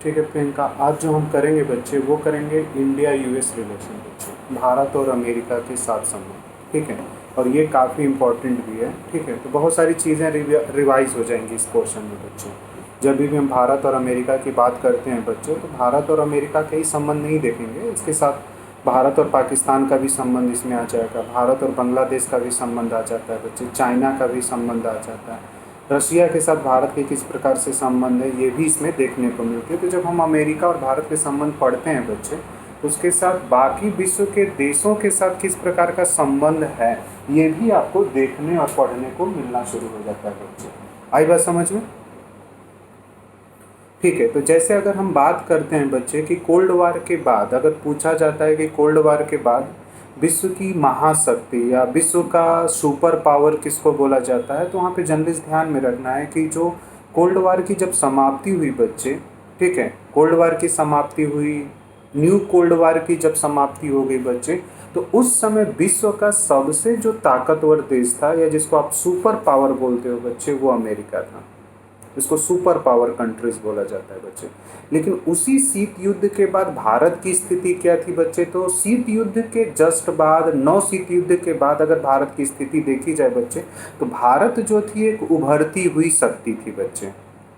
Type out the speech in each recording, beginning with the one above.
ठीक है प्रियंका, आज जो हम करेंगे बच्चे वो करेंगे इंडिया यूएस रिलेशन बच्चे, भारत और अमेरिका के साथ संबंध। ठीक है, और ये काफ़ी इम्पोर्टेंट भी है। ठीक है, तो बहुत सारी चीज़ें रिवाइज हो जाएंगी इस पोर्शन में बच्चे। जब भी हम भारत और अमेरिका की बात करते हैं बच्चे, तो भारत और अमेरिका के ही संबंध नहीं देखेंगे, इसके साथ भारत और पाकिस्तान का भी संबंध इसमें आ जाएगा, भारत और बांग्लादेश का भी संबंध आ जाता है बच्चे, चाइना का भी संबंध आ जाता है, रशिया के साथ भारत के किस प्रकार से संबंध है ये भी इसमें देखने को मिलती है। तो जब हम अमेरिका और भारत के संबंध पढ़ते हैं बच्चे, तो उसके साथ बाकी विश्व के देशों के साथ किस प्रकार का संबंध है ये भी आपको देखने और पढ़ने को मिलना शुरू हो जाता है बच्चे। आई बात समझ में? ठीक है, तो जैसे अगर हम बात करते हैं बच्चे कि कोल्ड वार के बाद अगर पूछा जाता है कि कोल्ड वार के बाद विश्व की महाशक्ति या विश्व का सुपर पावर किसको बोला जाता है, तो वहाँ पे जनरली ध्यान में रखना है कि जो कोल्ड वार की जब समाप्ति हुई बच्चे, ठीक है, कोल्ड वार की समाप्ति हुई, न्यू कोल्ड वार की जब समाप्ति हो गई बच्चे, तो उस समय विश्व का सबसे जो ताकतवर देश था या जिसको आप सुपर पावर बोलते हो बच्चे, वो अमेरिका था। इसको सुपर पावर कंट्रीज बोला जाता है बच्चे। लेकिन उसी शीत युद्ध के बाद भारत की स्थिति क्या थी बच्चे, तो शीत युद्ध के जस्ट बाद, नौ शीत युद्ध के बाद अगर भारत की स्थिति देखी जाए बच्चे, तो भारत जो थी एक उभरती हुई शक्ति थी बच्चे।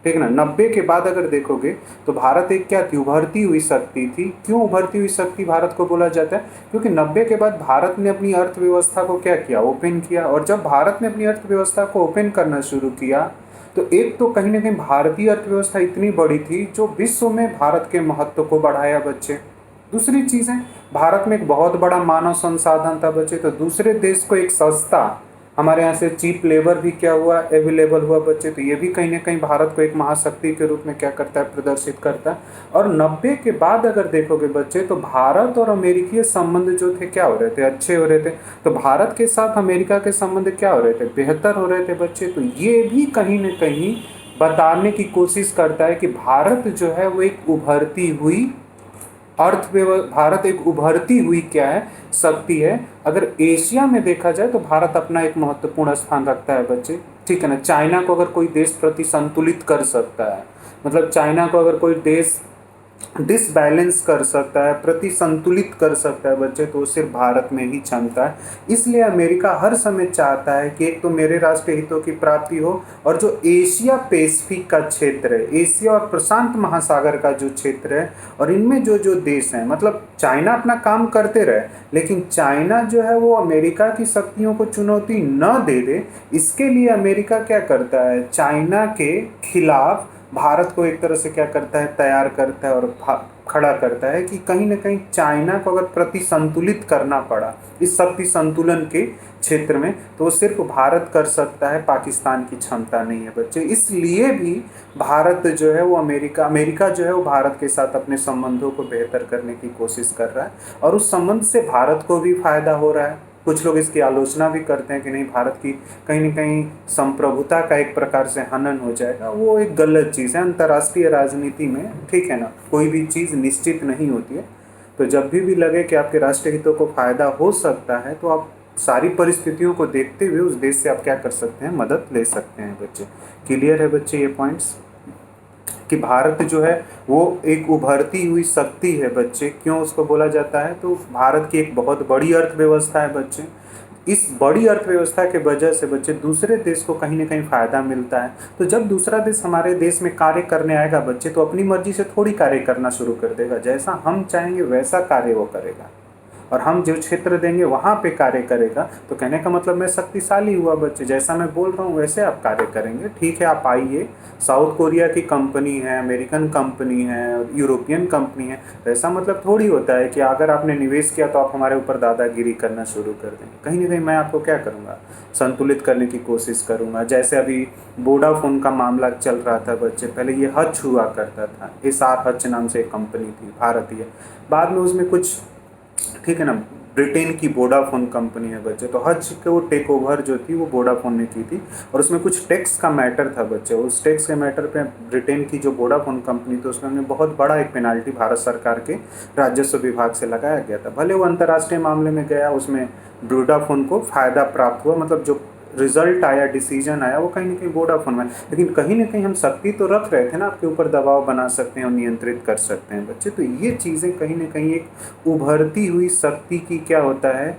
ठीक है ना, 90 के बाद अगर देखोगे तो भारत एक क्या थी, उभरती हुई शक्ति थी। क्यों उभरती हुई शक्ति भारत को बोला जाता है? क्योंकि 90 के बाद भारत ने अपनी अर्थव्यवस्था को क्या किया, ओपन किया। और जब भारत ने अपनी अर्थव्यवस्था को ओपन करना शुरू किया, तो एक तो कहीं ना कहीं भारतीय अर्थव्यवस्था इतनी बड़ी थी जो विश्व में भारत के महत्व को बढ़ाया बच्चे। दूसरी चीज़ है, भारत में एक बहुत बड़ा मानव संसाधन था बच्चे, तो दूसरे देश को एक सस्ता, हमारे यहाँ से चीप लेबर भी क्या हुआ, अवेलेबल हुआ बच्चे। तो ये भी कहीं ना कहीं भारत को एक महाशक्ति के रूप में क्या करता है, प्रदर्शित करता है। और 90 के बाद अगर देखोगे बच्चे, तो भारत और अमेरिकी संबंध जो थे क्या हो रहे थे, अच्छे हो रहे थे। तो भारत के साथ अमेरिका के संबंध क्या हो रहे थे, बेहतर हो रहे थे बच्चे। तो ये भी कहीं ना कहीं बताने की कोशिश करता है कि भारत जो है वो एक उभरती हुई भारत एक उभरती हुई क्या है, शक्ति है। अगर एशिया में देखा जाए तो भारत अपना एक महत्वपूर्ण स्थान रखता है बच्चे। ठीक है ना, चाइना को अगर कोई देश प्रति संतुलित कर सकता है, मतलब चाइना को अगर कोई देश डिसबैलेंस कर सकता है, प्रति संतुलित कर सकता है बच्चे, तो सिर्फ भारत में ही क्षमता है। इसलिए अमेरिका हर समय चाहता है कि एक तो मेरे राष्ट्रीय हितों की प्राप्ति हो, और जो एशिया पैसिफिक का क्षेत्र है, एशिया और प्रशांत महासागर का जो क्षेत्र है, और इनमें जो जो देश हैं, मतलब चाइना अपना काम करते रहे, लेकिन चाइना जो है वो अमेरिका की शक्तियों को चुनौती न दे दे, इसके लिए अमेरिका क्या करता है, चाइना के खिलाफ भारत को एक तरह से क्या करता है, तैयार करता है और खड़ा करता है कि कहीं ना कहीं चाइना को अगर प्रति संतुलित करना पड़ा इस शक्ति संतुलन के क्षेत्र में, तो वो सिर्फ भारत कर सकता है, पाकिस्तान की क्षमता नहीं है बच्चे। इसलिए भी भारत जो है वो अमेरिका जो है वो भारत के साथ अपने संबंधों को बेहतर करने की कोशिश कर रहा है, और उस संबंध से भारत को भी फायदा हो रहा है। कुछ लोग इसकी आलोचना भी करते हैं कि नहीं, भारत की कहीं ना कहीं संप्रभुता का एक प्रकार से हनन हो जाएगा। वो एक गलत चीज़ है अंतर्राष्ट्रीय राजनीति में। ठीक है ना, कोई भी चीज़ निश्चित नहीं होती है। तो जब भी लगे कि आपके राष्ट्रीय हितों को फायदा हो सकता है, तो आप सारी परिस्थितियों को देखते हुए उस देश से आप क्या कर सकते हैं, मदद ले सकते हैं बच्चे। क्लियर है बच्चे ये पॉइंट्स, कि भारत जो है वो एक उभरती हुई शक्ति है बच्चे। क्यों उसको बोला जाता है, तो भारत की एक बहुत बड़ी अर्थव्यवस्था है बच्चे। इस बड़ी अर्थव्यवस्था के वजह से बच्चे दूसरे देश को कहीं ना कहीं फ़ायदा मिलता है। तो जब दूसरा देश हमारे देश में कार्य करने आएगा बच्चे, तो अपनी मर्जी से थोड़ी कार्य करना शुरू कर देगा, जैसा हम चाहेंगे वैसा कार्य वो करेगा, और हम जो क्षेत्र देंगे वहाँ पे कार्य करेगा। तो कहने का मतलब मैं शक्तिशाली हुआ बच्चे, जैसा मैं बोल रहा हूँ वैसे आप कार्य करेंगे। ठीक है, आप आइए, साउथ कोरिया की कंपनी है, अमेरिकन कंपनी है, यूरोपियन कंपनी है, तो ऐसा मतलब थोड़ी होता है कि अगर आपने निवेश किया तो आप हमारे ऊपर दादागिरी करना शुरू कर देंगे। कहीं ना कहीं मैं आपको क्या करूँगा, संतुलित करने की कोशिश करूँगा। जैसे अभी वोडाफोन का मामला चल रहा था बच्चे, पहले ये हच हुआ करता था, एसआर हच नाम से एक कंपनी थी भारतीय, बाद में उसमें कुछ, ठीक है ना, ब्रिटेन की वोडाफोन कंपनी है बच्चे, तो हज को टेक ओवर जो थी वो वोडाफोन ने की थी, और उसमें कुछ टैक्स का मैटर था बच्चे। उस टैक्स के मैटर पे ब्रिटेन की जो वोडाफोन कंपनी थी उसमें बहुत बड़ा एक पेनाल्टी भारत सरकार के राजस्व विभाग से लगाया गया था। भले वो अंतर्राष्ट्रीय मामले में गया, उसमें वोडाफोन को फ़ायदा प्राप्त हुआ, मतलब जो रिजल्ट आया, डिसीजन आया, वो कहीं ना कहीं वोडाफोन में। लेकिन कहीं ना कहीं हम शक्ति तो रख रहे थे ना, आपके ऊपर दबाव बना सकते हैं और नियंत्रित कर सकते हैं बच्चे। तो ये चीज़ें कहीं ना कहीं एक उभरती हुई शक्ति की क्या होता है,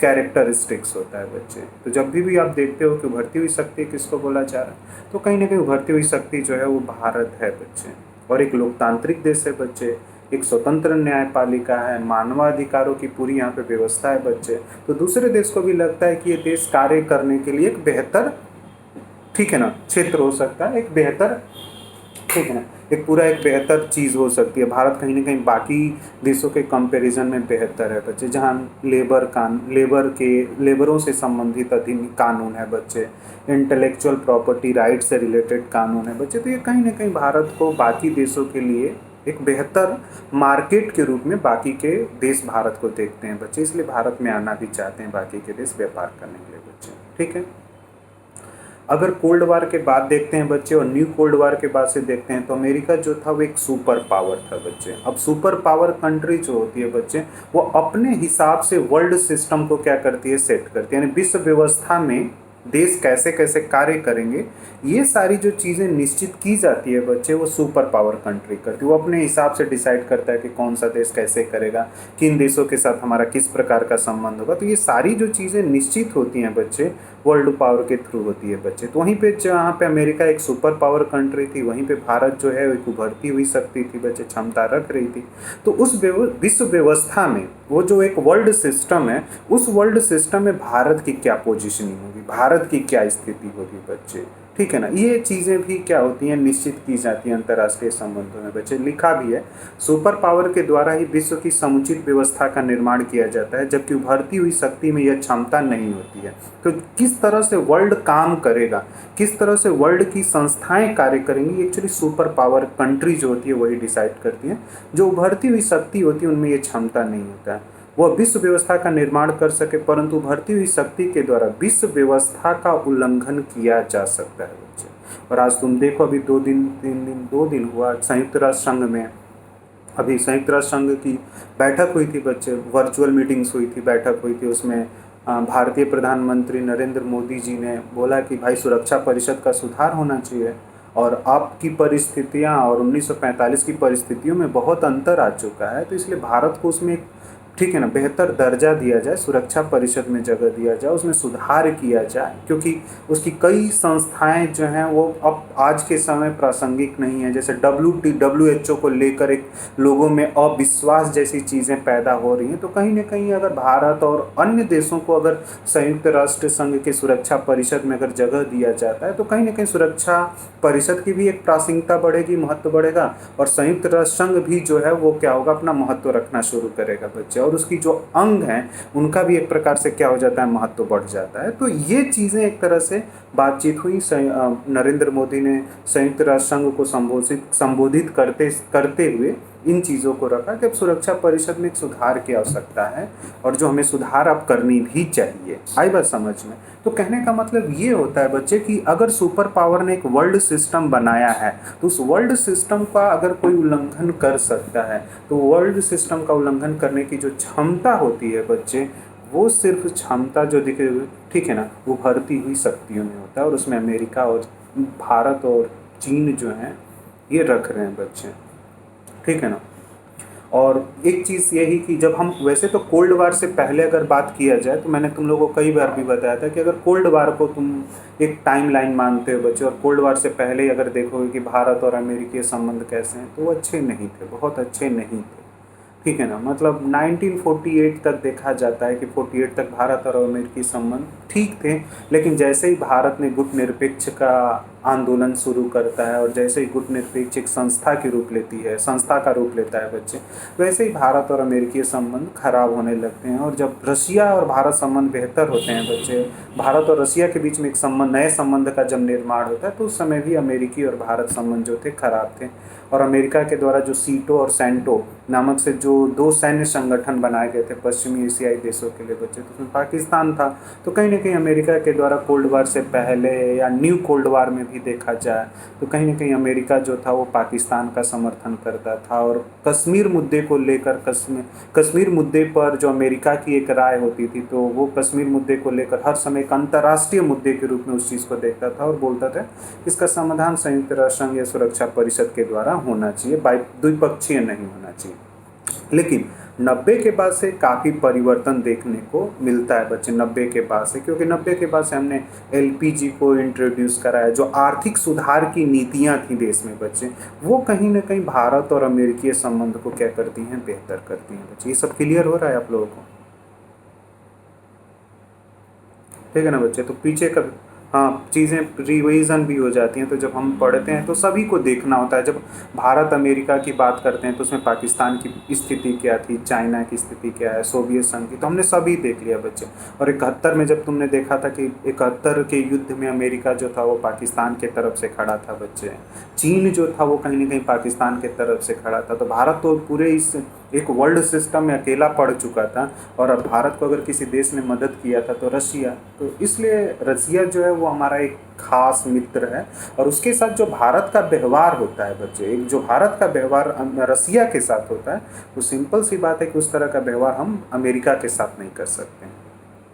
कैरेक्टरिस्टिक्स होता है बच्चे। तो जब भी आप देखते हो कि उभरती हुई शक्ति किसको बोला जा रहा है, तो कहीं ना कहीं उभरती हुई शक्ति जो है वो भारत है बच्चे। और एक लोकतांत्रिक देश है बच्चे, एक स्वतंत्र न्यायपालिका है, मानवाधिकारों की पूरी यहाँ पे व्यवस्था है बच्चे। तो दूसरे देश को भी लगता है कि ये देश कार्य करने के लिए एक बेहतर, ठीक है ना, क्षेत्र हो सकता है, एक बेहतर, ठीक है ना, एक पूरा एक बेहतर चीज़ हो सकती है। भारत कहीं ना कहीं बाकी देशों के कंपैरिजन में बेहतर है बच्चे, जहाँ लेबरों से संबंधित अधिन कानून है बच्चे, इंटेलेक्चुअल प्रॉपर्टी राइट से रिलेटेड कानून है बच्चे। तो ये कहीं ना कहीं भारत को बाकी देशों के लिए एक बेहतर मार्केट के रूप में बाकी के देश भारत को देखते हैं बच्चे, इसलिए भारत में आना भी चाहते हैं बाकी के देश व्यापार करने के लिए बच्चे, ठीक है। अगर कोल्ड वार के बाद देखते हैं बच्चे और न्यू कोल्ड वार के बाद से देखते हैं, तो अमेरिका जो था वो एक सुपर पावर था बच्चे। अब सुपर पावर कंट्री जो होती है बच्चे, वो अपने हिसाब से वर्ल्ड सिस्टम को क्या करती है, सेट करती है, यानी विश्व व्यवस्था में देश कैसे कैसे कार्य करेंगे, ये सारी जो चीज़ें निश्चित की जाती है बच्चे, वो सुपर पावर कंट्री करती है। वो अपने हिसाब से डिसाइड करता है कि कौन सा देश कैसे करेगा, किन देशों के साथ हमारा किस प्रकार का संबंध होगा। तो ये सारी जो चीज़ें निश्चित होती हैं बच्चे, वर्ल्ड पावर के थ्रू होती है बच्चे। तो वहीं पे जहाँ पे अमेरिका एक सुपर पावर कंट्री थी, वहीं पे भारत जो है एक उभरती हुई शक्ति थी बच्चे, क्षमता रख रही थी। तो उस विश्व व्यवस्था में वो जो एक वर्ल्ड सिस्टम है, उस वर्ल्ड सिस्टम में भारत की क्या पोजीशनिंग होगी, भारत की क्या स्थिति होगी बच्चे, ठीक है ना। ये चीज़ें भी क्या होती हैं, निश्चित की जाती हैं अंतर्राष्ट्रीय संबंधों में बच्चे। लिखा भी है, सुपर पावर के द्वारा ही विश्व की समुचित व्यवस्था का निर्माण किया जाता है, जबकि उभरती हुई शक्ति में यह क्षमता नहीं होती है। तो किस तरह से वर्ल्ड काम करेगा, किस तरह से वर्ल्ड की संस्थाएं कार्य करेंगी, एक्चुअली सुपर पावर कंट्री जो होती है वही डिसाइड करती है। जो उभरती हुई शक्ति होती है उनमें ये क्षमता नहीं होता है वह विश्व व्यवस्था का निर्माण कर सके, परंतु उभरती हुई शक्ति के द्वारा विश्व व्यवस्था का उल्लंघन किया जा सकता है बच्चे। और आज तुम देखो, अभी 2 दिन हुआ संयुक्त राष्ट्र संघ में, अभी संयुक्त राष्ट्र संघ की बैठक हुई थी बच्चे, वर्चुअल मीटिंग्स हुई थी, बैठक हुई थी। उसमें भारतीय प्रधानमंत्री नरेंद्र मोदी जी ने बोला कि भाई सुरक्षा परिषद का सुधार होना चाहिए, और आपकी परिस्थितियां और 1945 की परिस्थितियों में बहुत अंतर आ चुका है। तो इसलिए भारत को उसमें, ठीक है ना, बेहतर दर्जा दिया जाए, सुरक्षा परिषद में जगह दिया जाए, उसमें सुधार किया जाए, क्योंकि उसकी कई संस्थाएं जो हैं वो अब आज के समय प्रासंगिक नहीं है। जैसे WHO को लेकर एक लोगों में अविश्वास जैसी चीज़ें पैदा हो रही हैं। तो कहीं ना कहीं अगर भारत और अन्य देशों को अगर संयुक्त राष्ट्र संघ की सुरक्षा परिषद में अगर जगह दिया जाता है, तो कहीं ना कहीं सुरक्षा परिषद की भी एक प्रासंगिकता बढ़ेगी, महत्व बढ़ेगा, और संयुक्त राष्ट्र संघ भी जो है वो क्या होगा, अपना महत्व रखना शुरू करेगा बच्चे, और उसकी जो अंग हैं उनका भी एक प्रकार से क्या हो जाता है, महत्व बढ़ जाता है। तो ये चीज़ें एक तरह से बातचीत हुई। नरेंद्र मोदी ने संयुक्त राष्ट्र संघ को संबोधित करते हुए इन चीज़ों को रखा कि अब सुरक्षा परिषद में एक सुधार की आवश्यकता है, और जो हमें सुधार अब करनी भी चाहिए। आई बात समझ में? तो कहने का मतलब ये होता है बच्चे कि अगर सुपर पावर ने एक वर्ल्ड सिस्टम बनाया है, तो उस वर्ल्ड सिस्टम का अगर कोई उल्लंघन कर सकता है, तो वर्ल्ड सिस्टम का उल्लंघन करने की जो क्षमता होती है बच्चे, वो सिर्फ क्षमता जो दिखे, ठीक है ना, उभरती हुई शक्तियों में होता है, और उसमें अमेरिका और भारत और चीन जो हैं ये रख रहे हैं बच्चे, ठीक है ना। और एक चीज़ यही कि जब हम, वैसे तो कोल्ड वार से पहले अगर बात किया जाए, तो मैंने तुम लोगों को कई बार भी बताया था कि अगर कोल्ड वार को तुम एक टाइम लाइन मानते हो बच्चे, और कोल्ड वार से पहले अगर देखोगे कि भारत और अमेरिकी संबंध कैसे हैं, तो वो अच्छे नहीं थे, बहुत अच्छे नहीं थे, ठीक है ना। मतलब 1948 तक देखा जाता है कि 48 तक भारत और अमेरिकी संबंध ठीक थे, लेकिन जैसे ही भारत ने गुटनिरपेक्ष का आंदोलन शुरू करता है, और जैसे ही गुटनिरपेक्ष एक संस्था की रूप लेती है, संस्था का रूप लेता है बच्चे, वैसे ही भारत और अमेरिकी संबंध खराब होने लगते हैं। और जब रशिया और भारत संबंध बेहतर होते हैं बच्चे, भारत और रशिया के बीच में एक संबंध, नए संबंध का जब निर्माण होता है, तो उस समय भी अमेरिकी और भारत संबंध जो थे खराब थे। और अमेरिका के द्वारा जो सीटो और सेंटो नामक से जो 2 सैन्य संगठन बनाए गए थे पश्चिमी एशियाई देशों के लिए बच्चे, तो उसमें पाकिस्तान था। तो कहीं ना कहीं अमेरिका के द्वारा कोल्ड वार से पहले या न्यू कोल्ड वार में भी भी देखा जाए तो कहीं ना कहीं अमेरिका जो था वो पाकिस्तान का समर्थन करता था। और कश्मीर मुद्दे को लेकर कश्मीर मुद्दे पर जो अमेरिका की एक राय होती थी तो वो कश्मीर मुद्दे को लेकर हर समय एक अंतर्राष्ट्रीय मुद्दे के रूप में उस चीज़ को देखता था और बोलता था इसका समाधान संयुक्त राष्ट्र संघ या सुरक्षा परिषद के द्वारा होना चाहिए, द्विपक्षीय नहीं होना चाहिए। लेकिन 90 के बाद से काफ़ी परिवर्तन देखने को मिलता है बच्चे, 90 के बाद से, क्योंकि 90 के बाद से हमने एलपीजी को इंट्रोड्यूस कराया। जो आर्थिक सुधार की नीतियां थी देश में बच्चे, वो कहीं ना कहीं भारत और अमेरिकी संबंध को क्या करती हैं, बेहतर करती हैं बच्चे। ये सब क्लियर हो रहा है आप लोगों को? ठीक है ना बच्चे? तो पीछे का हाँ चीज़ें रिवीजन भी हो जाती हैं। तो जब हम पढ़ते हैं तो सभी को देखना होता है। जब भारत अमेरिका की बात करते हैं तो उसमें पाकिस्तान की स्थिति क्या थी, चाइना की स्थिति क्या है, सोवियत संघ की, तो हमने सभी देख लिया बच्चे। और 71 में जब तुमने देखा था कि 71 के युद्ध में अमेरिका जो था वो पाकिस्तान के तरफ से खड़ा था बच्चे, चीन जो था वो कहीं ना कहीं पाकिस्तान के तरफ से खड़ा था। तो भारत तो पूरे इस एक वर्ल्ड सिस्टम में अकेला पड़ चुका था। और अब भारत को अगर किसी देश ने मदद किया था तो रशिया, तो इसलिए रशिया जो है वो हमारा एक खास मित्र है। और उसके साथ जो भारत का व्यवहार होता है बच्चे, एक जो भारत का व्यवहार रशिया के साथ होता है, वो सिंपल सी बात है कि उस तरह का व्यवहार हम अमेरिका के साथ नहीं कर सकते हैं।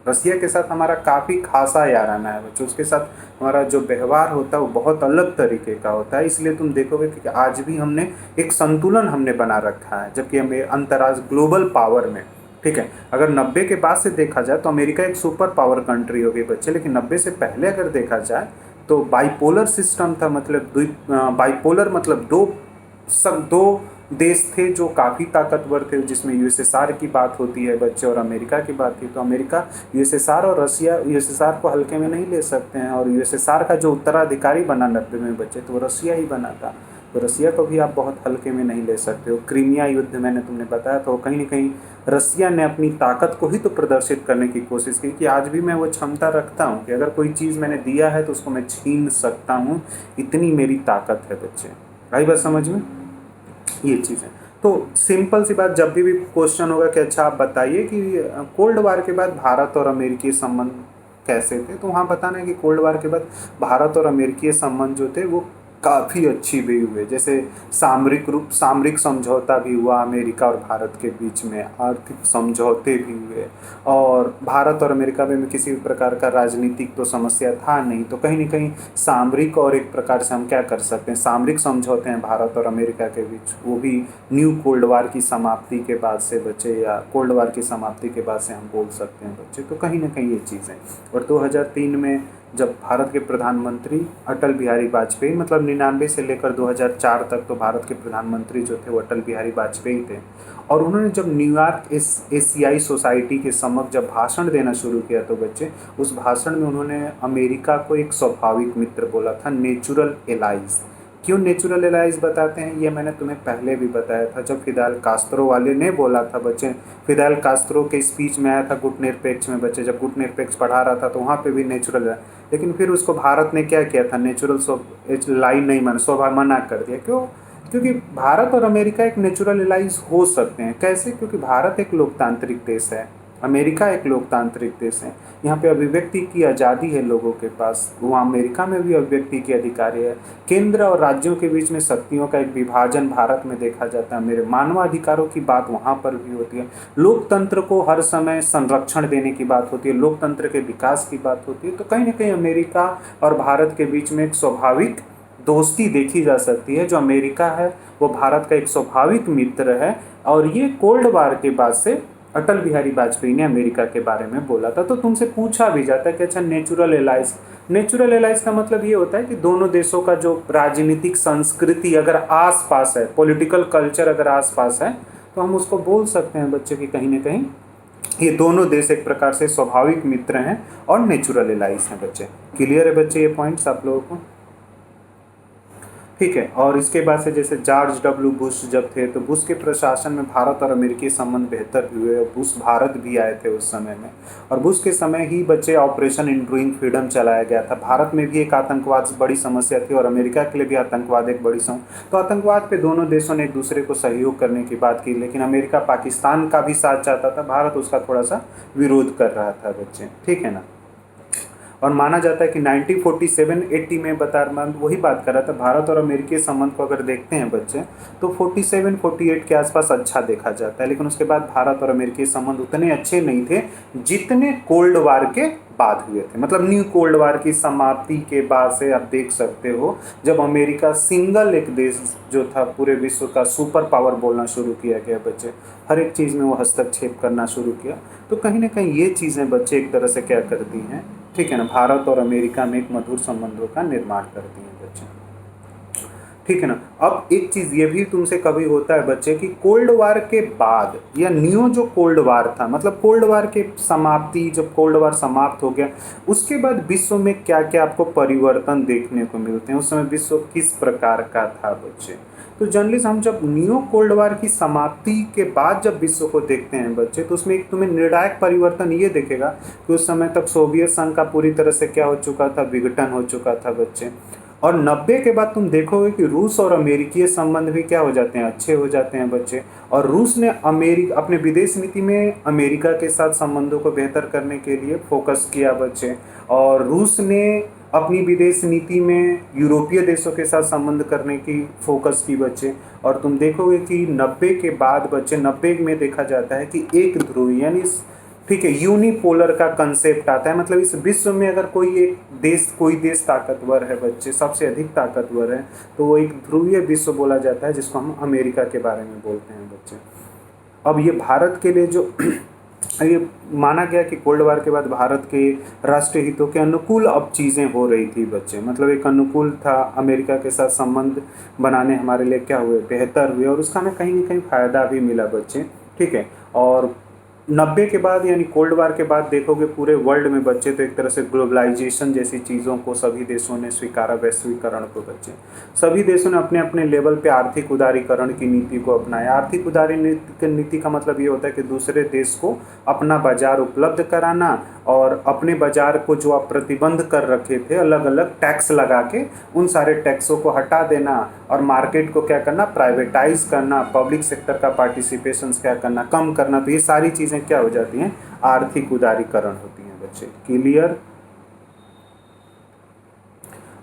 रसिया के साथ हमारा काफ़ी खासा याराना है बच्चों। उसके साथ हमारा जो व्यवहार होता है वो बहुत अलग तरीके का होता है। इसलिए तुम देखोगे कि आज भी हमने एक संतुलन हमने बना रखा है, जबकि हमें अंतर्राष्ट्रीय ग्लोबल पावर में, ठीक है, अगर 90 के बाद से देखा जाए तो अमेरिका एक सुपर पावर कंट्री हो गई बच्चे। लेकिन 90 से पहले अगर देखा जाए तो बाइपोलर सिस्टम था, मतलब बाइपोलर मतलब दो देश थे जो काफ़ी ताकतवर थे, जिसमें यूएसएसआर की बात होती है बच्चे और अमेरिका की बात थी। तो अमेरिका यूएसएसआर और रसिया यूएसएसआर को हल्के में नहीं ले सकते हैं। और यूएसएसआर का जो उत्तराधिकारी बना 90 में बच्चे तो वो रसिया ही बना था। तो रसिया को भी आप बहुत हल्के में नहीं ले सकते हो। क्रीमिया युद्ध मैंने तुमने बताया, तो कहीं ना कहीं रसिया ने अपनी ताकत को ही तो प्रदर्शित करने की कोशिश की कि आज भी मैं वो क्षमता रखता हूँ कि अगर कोई चीज़ मैंने दिया है तो उसको मैं छीन सकता हूँ, इतनी मेरी ताकत है बच्चे। आई बात समझ में? ये चीज़ है। तो सिंपल सी बात, जब भी क्वेश्चन होगा कि अच्छा आप बताइए कि कोल्ड वार के बाद भारत और अमेरिकी संबंध कैसे थे, तो वहाँ बताना है कि कोल्ड वार के बाद भारत और अमेरिकी संबंध जो थे वो काफ़ी अच्छी भी हुए। जैसे सामरिक समझौता भी हुआ अमेरिका और भारत के बीच में, आर्थिक समझौते भी हुए, और भारत और अमेरिका में किसी भी प्रकार का राजनीतिक तो समस्या था नहीं। तो कहीं ना कहीं सामरिक और एक प्रकार से हम क्या कर सकते हैं, सामरिक समझौते हैं भारत और अमेरिका के बीच, वो भी न्यू कोल्ड वार की समाप्ति के बाद से बच्चे, या कोल्ड वार की समाप्ति के बाद से हम बोल सकते हैं बच्चे। तो कहीं ना कहीं ये चीज़ें। और 2003 में जब भारत के प्रधानमंत्री अटल बिहारी वाजपेयी, मतलब 99 से लेकर 2004 तक तो भारत के प्रधानमंत्री जो थे वो अटल बिहारी वाजपेयी थे। और उन्होंने जब न्यूयॉर्क एशियाई सोसाइटी के समक्ष जब भाषण देना शुरू किया तो बच्चे, उस भाषण में उन्होंने अमेरिका को एक स्वाभाविक मित्र बोला था, नेचुरल एलाइज। क्यों नेचुरल एलाइज बताते हैं, ये मैंने तुम्हें पहले भी बताया था। जब फिदेल कास्त्रो वाले ने बोला था बच्चे, फिदेल कास्त्रो के स्पीच में आया था गुटनिरपेक्ष में बच्चे, जब गुटनिरपेक्ष पढ़ा रहा था तो वहाँ पे भी नेचुरल है। लेकिन फिर उसको भारत ने क्या किया था, नेचुरल लाइन नहीं माना, स्वभाव मना कर दिया। क्यों? क्योंकि भारत और अमेरिका एक नेचुरल एलाइज हो सकते हैं। कैसे? क्योंकि भारत एक लोकतांत्रिक देश है, अमेरिका एक लोकतांत्रिक देश है। यहाँ पे अभिव्यक्ति की आज़ादी है लोगों के पास, वहाँ अमेरिका में भी अभिव्यक्ति की अधिकार है। केंद्र और राज्यों के बीच में शक्तियों का एक विभाजन भारत में देखा जाता है। मेरे मानवाधिकारों की बात वहाँ पर भी होती है। लोकतंत्र को हर समय संरक्षण देने की बात होती है, लोकतंत्र के विकास की बात होती है। तो कहीं ना कहीं अमेरिका और भारत के बीच में एक स्वाभाविक दोस्ती देखी जा सकती है। जो अमेरिका है वो भारत का एक स्वाभाविक मित्र है। और ये कोल्ड वार के बाद से अटल बिहारी वाजपेयी ने अमेरिका के बारे में बोला था। तो तुमसे पूछा भी जाता है कि अच्छा नेचुरल एलाइज का मतलब ये होता है कि दोनों देशों का जो राजनीतिक संस्कृति अगर आस पास है, पॉलिटिकल कल्चर अगर आस पास है, तो हम उसको बोल सकते हैं बच्चे कि कहीं ना कहीं ये दोनों देश एक प्रकार से स्वाभाविक मित्र हैं और नेचुरल एलाइज हैं बच्चे। क्लियर है बच्चे ये पॉइंट्स आप लोगों को? ठीक है। और इसके बाद से जैसे जॉर्ज डब्ल्यू बुश जब थे तो बुश के प्रशासन में भारत और अमेरिकी संबंध बेहतर हुए, और बुश भारत भी आए थे उस समय में। और बुश के समय ही बच्चे ऑपरेशन इंड्यूरिंग फ्रीडम चलाया गया था। भारत में भी एक आतंकवाद बड़ी समस्या थी और अमेरिका के लिए भी आतंकवाद एक बड़ी समस्या। तो आतंकवाद पे दोनों देशों ने एक दूसरे को सहयोग करने की बात की, लेकिन अमेरिका पाकिस्तान का भी साथ चाहता था, भारत उसका थोड़ा सा विरोध कर रहा था बच्चे। ठीक है ना? और माना जाता है कि 1947-80 में मैं वही बात कर रहा था, भारत और अमेरिकी संबंध को अगर देखते हैं बच्चे तो 47-48 के आसपास अच्छा देखा जाता है, लेकिन उसके बाद भारत और अमेरिकी संबंध उतने अच्छे नहीं थे जितने कोल्ड वार के बाद हुए थे। मतलब न्यू कोल्ड वार की समाप्ति के बाद से आप देख सकते हो, जब अमेरिका सिंगल एक देश जो था पूरे विश्व का सुपर पावर बोलना शुरू किया गया बच्चे, हर एक चीज़ में वो हस्तक्षेप करना शुरू किया, तो कहीं ना कहीं ये चीज़ें बच्चे एक तरह से क्या करती हैं, ठीक है ना, भारत और अमेरिका में एक मधुर संबंधों का निर्माण करती हैं बच्चे, ठीक है ना। अब एक चीज़ ये भी तुमसे कभी होता है बच्चे कि कोल्ड वार के बाद या न्यू जो कोल्ड वार था, मतलब कोल्ड वार के समाप्ति, जब कोल्ड वार समाप्त हो गया उसके बाद विश्व में क्या क्या आपको परिवर्तन देखने को मिलते हैं, उस समय विश्व किस प्रकार का था बच्चे। तो जनरली हम जब न्यू कोल्ड वार की समाप्ति के बाद जब विश्व को देखते हैं बच्चे, तो उसमें एक तुम्हें निर्णायक परिवर्तन ये दिखेगा कि उस समय तक सोवियत संघ का पूरी तरह से क्या हो चुका था, विघटन हो चुका था बच्चे। और 90 के बाद तुम देखोगे कि रूस और अमेरिकी संबंध भी क्या हो जाते हैं, अच्छे हो जाते हैं बच्चे। और रूस ने अपने विदेश नीति में अमेरिका के साथ संबंधों को बेहतर करने के लिए फोकस किया बच्चे। और रूस ने अपनी विदेश नीति में यूरोपीय देशों के साथ संबंध करने की फोकस की बच्चे। और तुम देखोगे कि 90 के बाद बच्चे, 90 में देखा जाता है कि एक ध्रुव यानी ठीक है यूनिपोलर का कंसेप्ट आता है। मतलब इस विश्व में अगर कोई देश ताकतवर है बच्चे, सबसे अधिक ताकतवर है, तो वो एक ध्रुवीय विश्व बोला जाता है, जिसको हम अमेरिका के बारे में बोलते हैं बच्चे। अब ये भारत के लिए जो ये माना गया कि कोल्ड वार के बाद भारत के राष्ट्रीय हितों के अनुकूल अब चीज़ें हो रही थी बच्चे, मतलब एक अनुकूल था, अमेरिका के साथ संबंध बनाने हमारे लिए क्या हुए, बेहतर हुए, और उसका हमें कहीं ना कहीं फ़ायदा भी मिला बच्चे, ठीक है। और 90 के बाद यानी कोल्ड वार के बाद देखोगे पूरे वर्ल्ड में बच्चे, तो एक तरह से ग्लोबलाइजेशन जैसी चीज़ों को सभी देशों ने स्वीकारा, वैश्वीकरण को बच्चे। सभी देशों ने अपने अपने लेवल पे आर्थिक उदारीकरण की नीति को अपनाया। आर्थिक नीति का मतलब ये होता है कि दूसरे देश को अपना बाजार उपलब्ध कराना, और अपने बाजार को जो आप प्रतिबंध कर रखे थे अलग अलग टैक्स लगा के, उन सारे टैक्सों को हटा देना, और मार्केट को क्या करना, प्राइवेटाइज करना, पब्लिक सेक्टर का पार्टिसिपेशन क्या करना, कम करना। तो ये सारी चीज़ें क्या हो जाती हैं, आर्थिक उदारीकरण होती हैं बच्चे। क्लियर।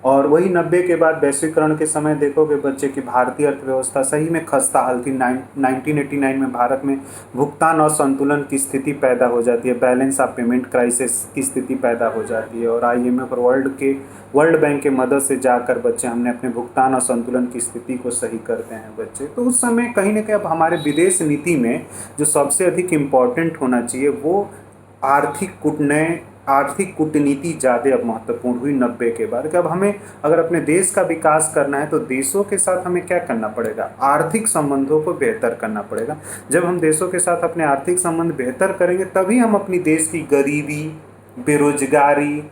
और वही 90 के बाद वैश्वीकरण के समय देखोगे बच्चे कि भारतीय अर्थव्यवस्था सही में खस्ता हाल थी। 1989 में भारत में भुगतान असंतुलन की स्थिति पैदा हो जाती है, बैलेंस ऑफ पेमेंट क्राइसिस की स्थिति पैदा हो जाती है, और IMF और वर्ल्ड बैंक के मदद से जाकर बच्चे हमने अपने भुगतान असंतुलन की स्थिति को सही करते हैं बच्चे। तो उस समय कहीं ना कहीं अब हमारे विदेश नीति में जो सबसे अधिक इम्पॉर्टेंट होना चाहिए वो आर्थिक कूटनीति ज़्यादा अब महत्वपूर्ण हुई 90 के बाद। कि अब हमें अगर अपने देश का विकास करना है तो देशों के साथ हमें क्या करना पड़ेगा, आर्थिक संबंधों को बेहतर करना पड़ेगा। जब हम देशों के साथ अपने आर्थिक संबंध बेहतर करेंगे तभी हम अपनी देश की गरीबी, बेरोजगारी,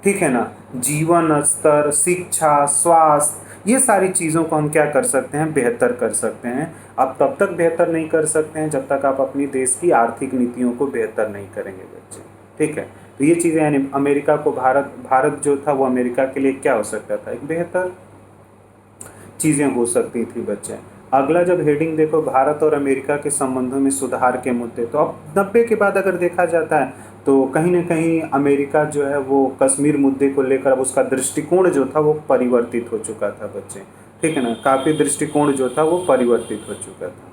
ठीक है ना, जीवन स्तर, शिक्षा, स्वास्थ्य, ये सारी चीज़ों को हम क्या कर सकते हैं, बेहतर कर सकते हैं। आप तब तक बेहतर नहीं कर सकते हैं जब तक आप अपनी देश की आर्थिक नीतियों को बेहतर नहीं करेंगे बच्चे, ठीक है। तो ये चीज़ें यानी अमेरिका को भारत जो था वो अमेरिका के लिए क्या हो सकता था, एक बेहतर चीज़ें हो सकती थी बच्चे। अगला जब हेडिंग देखो, भारत और अमेरिका के संबंधों में सुधार के मुद्दे, तो अब 90 के बाद अगर देखा जाता है तो कहीं ना कहीं अमेरिका जो है वो कश्मीर मुद्दे को लेकर अब उसका दृष्टिकोण जो था वो परिवर्तित हो चुका था बच्चे, ठीक है ना, काफ़ी दृष्टिकोण जो था वो परिवर्तित हो चुका था,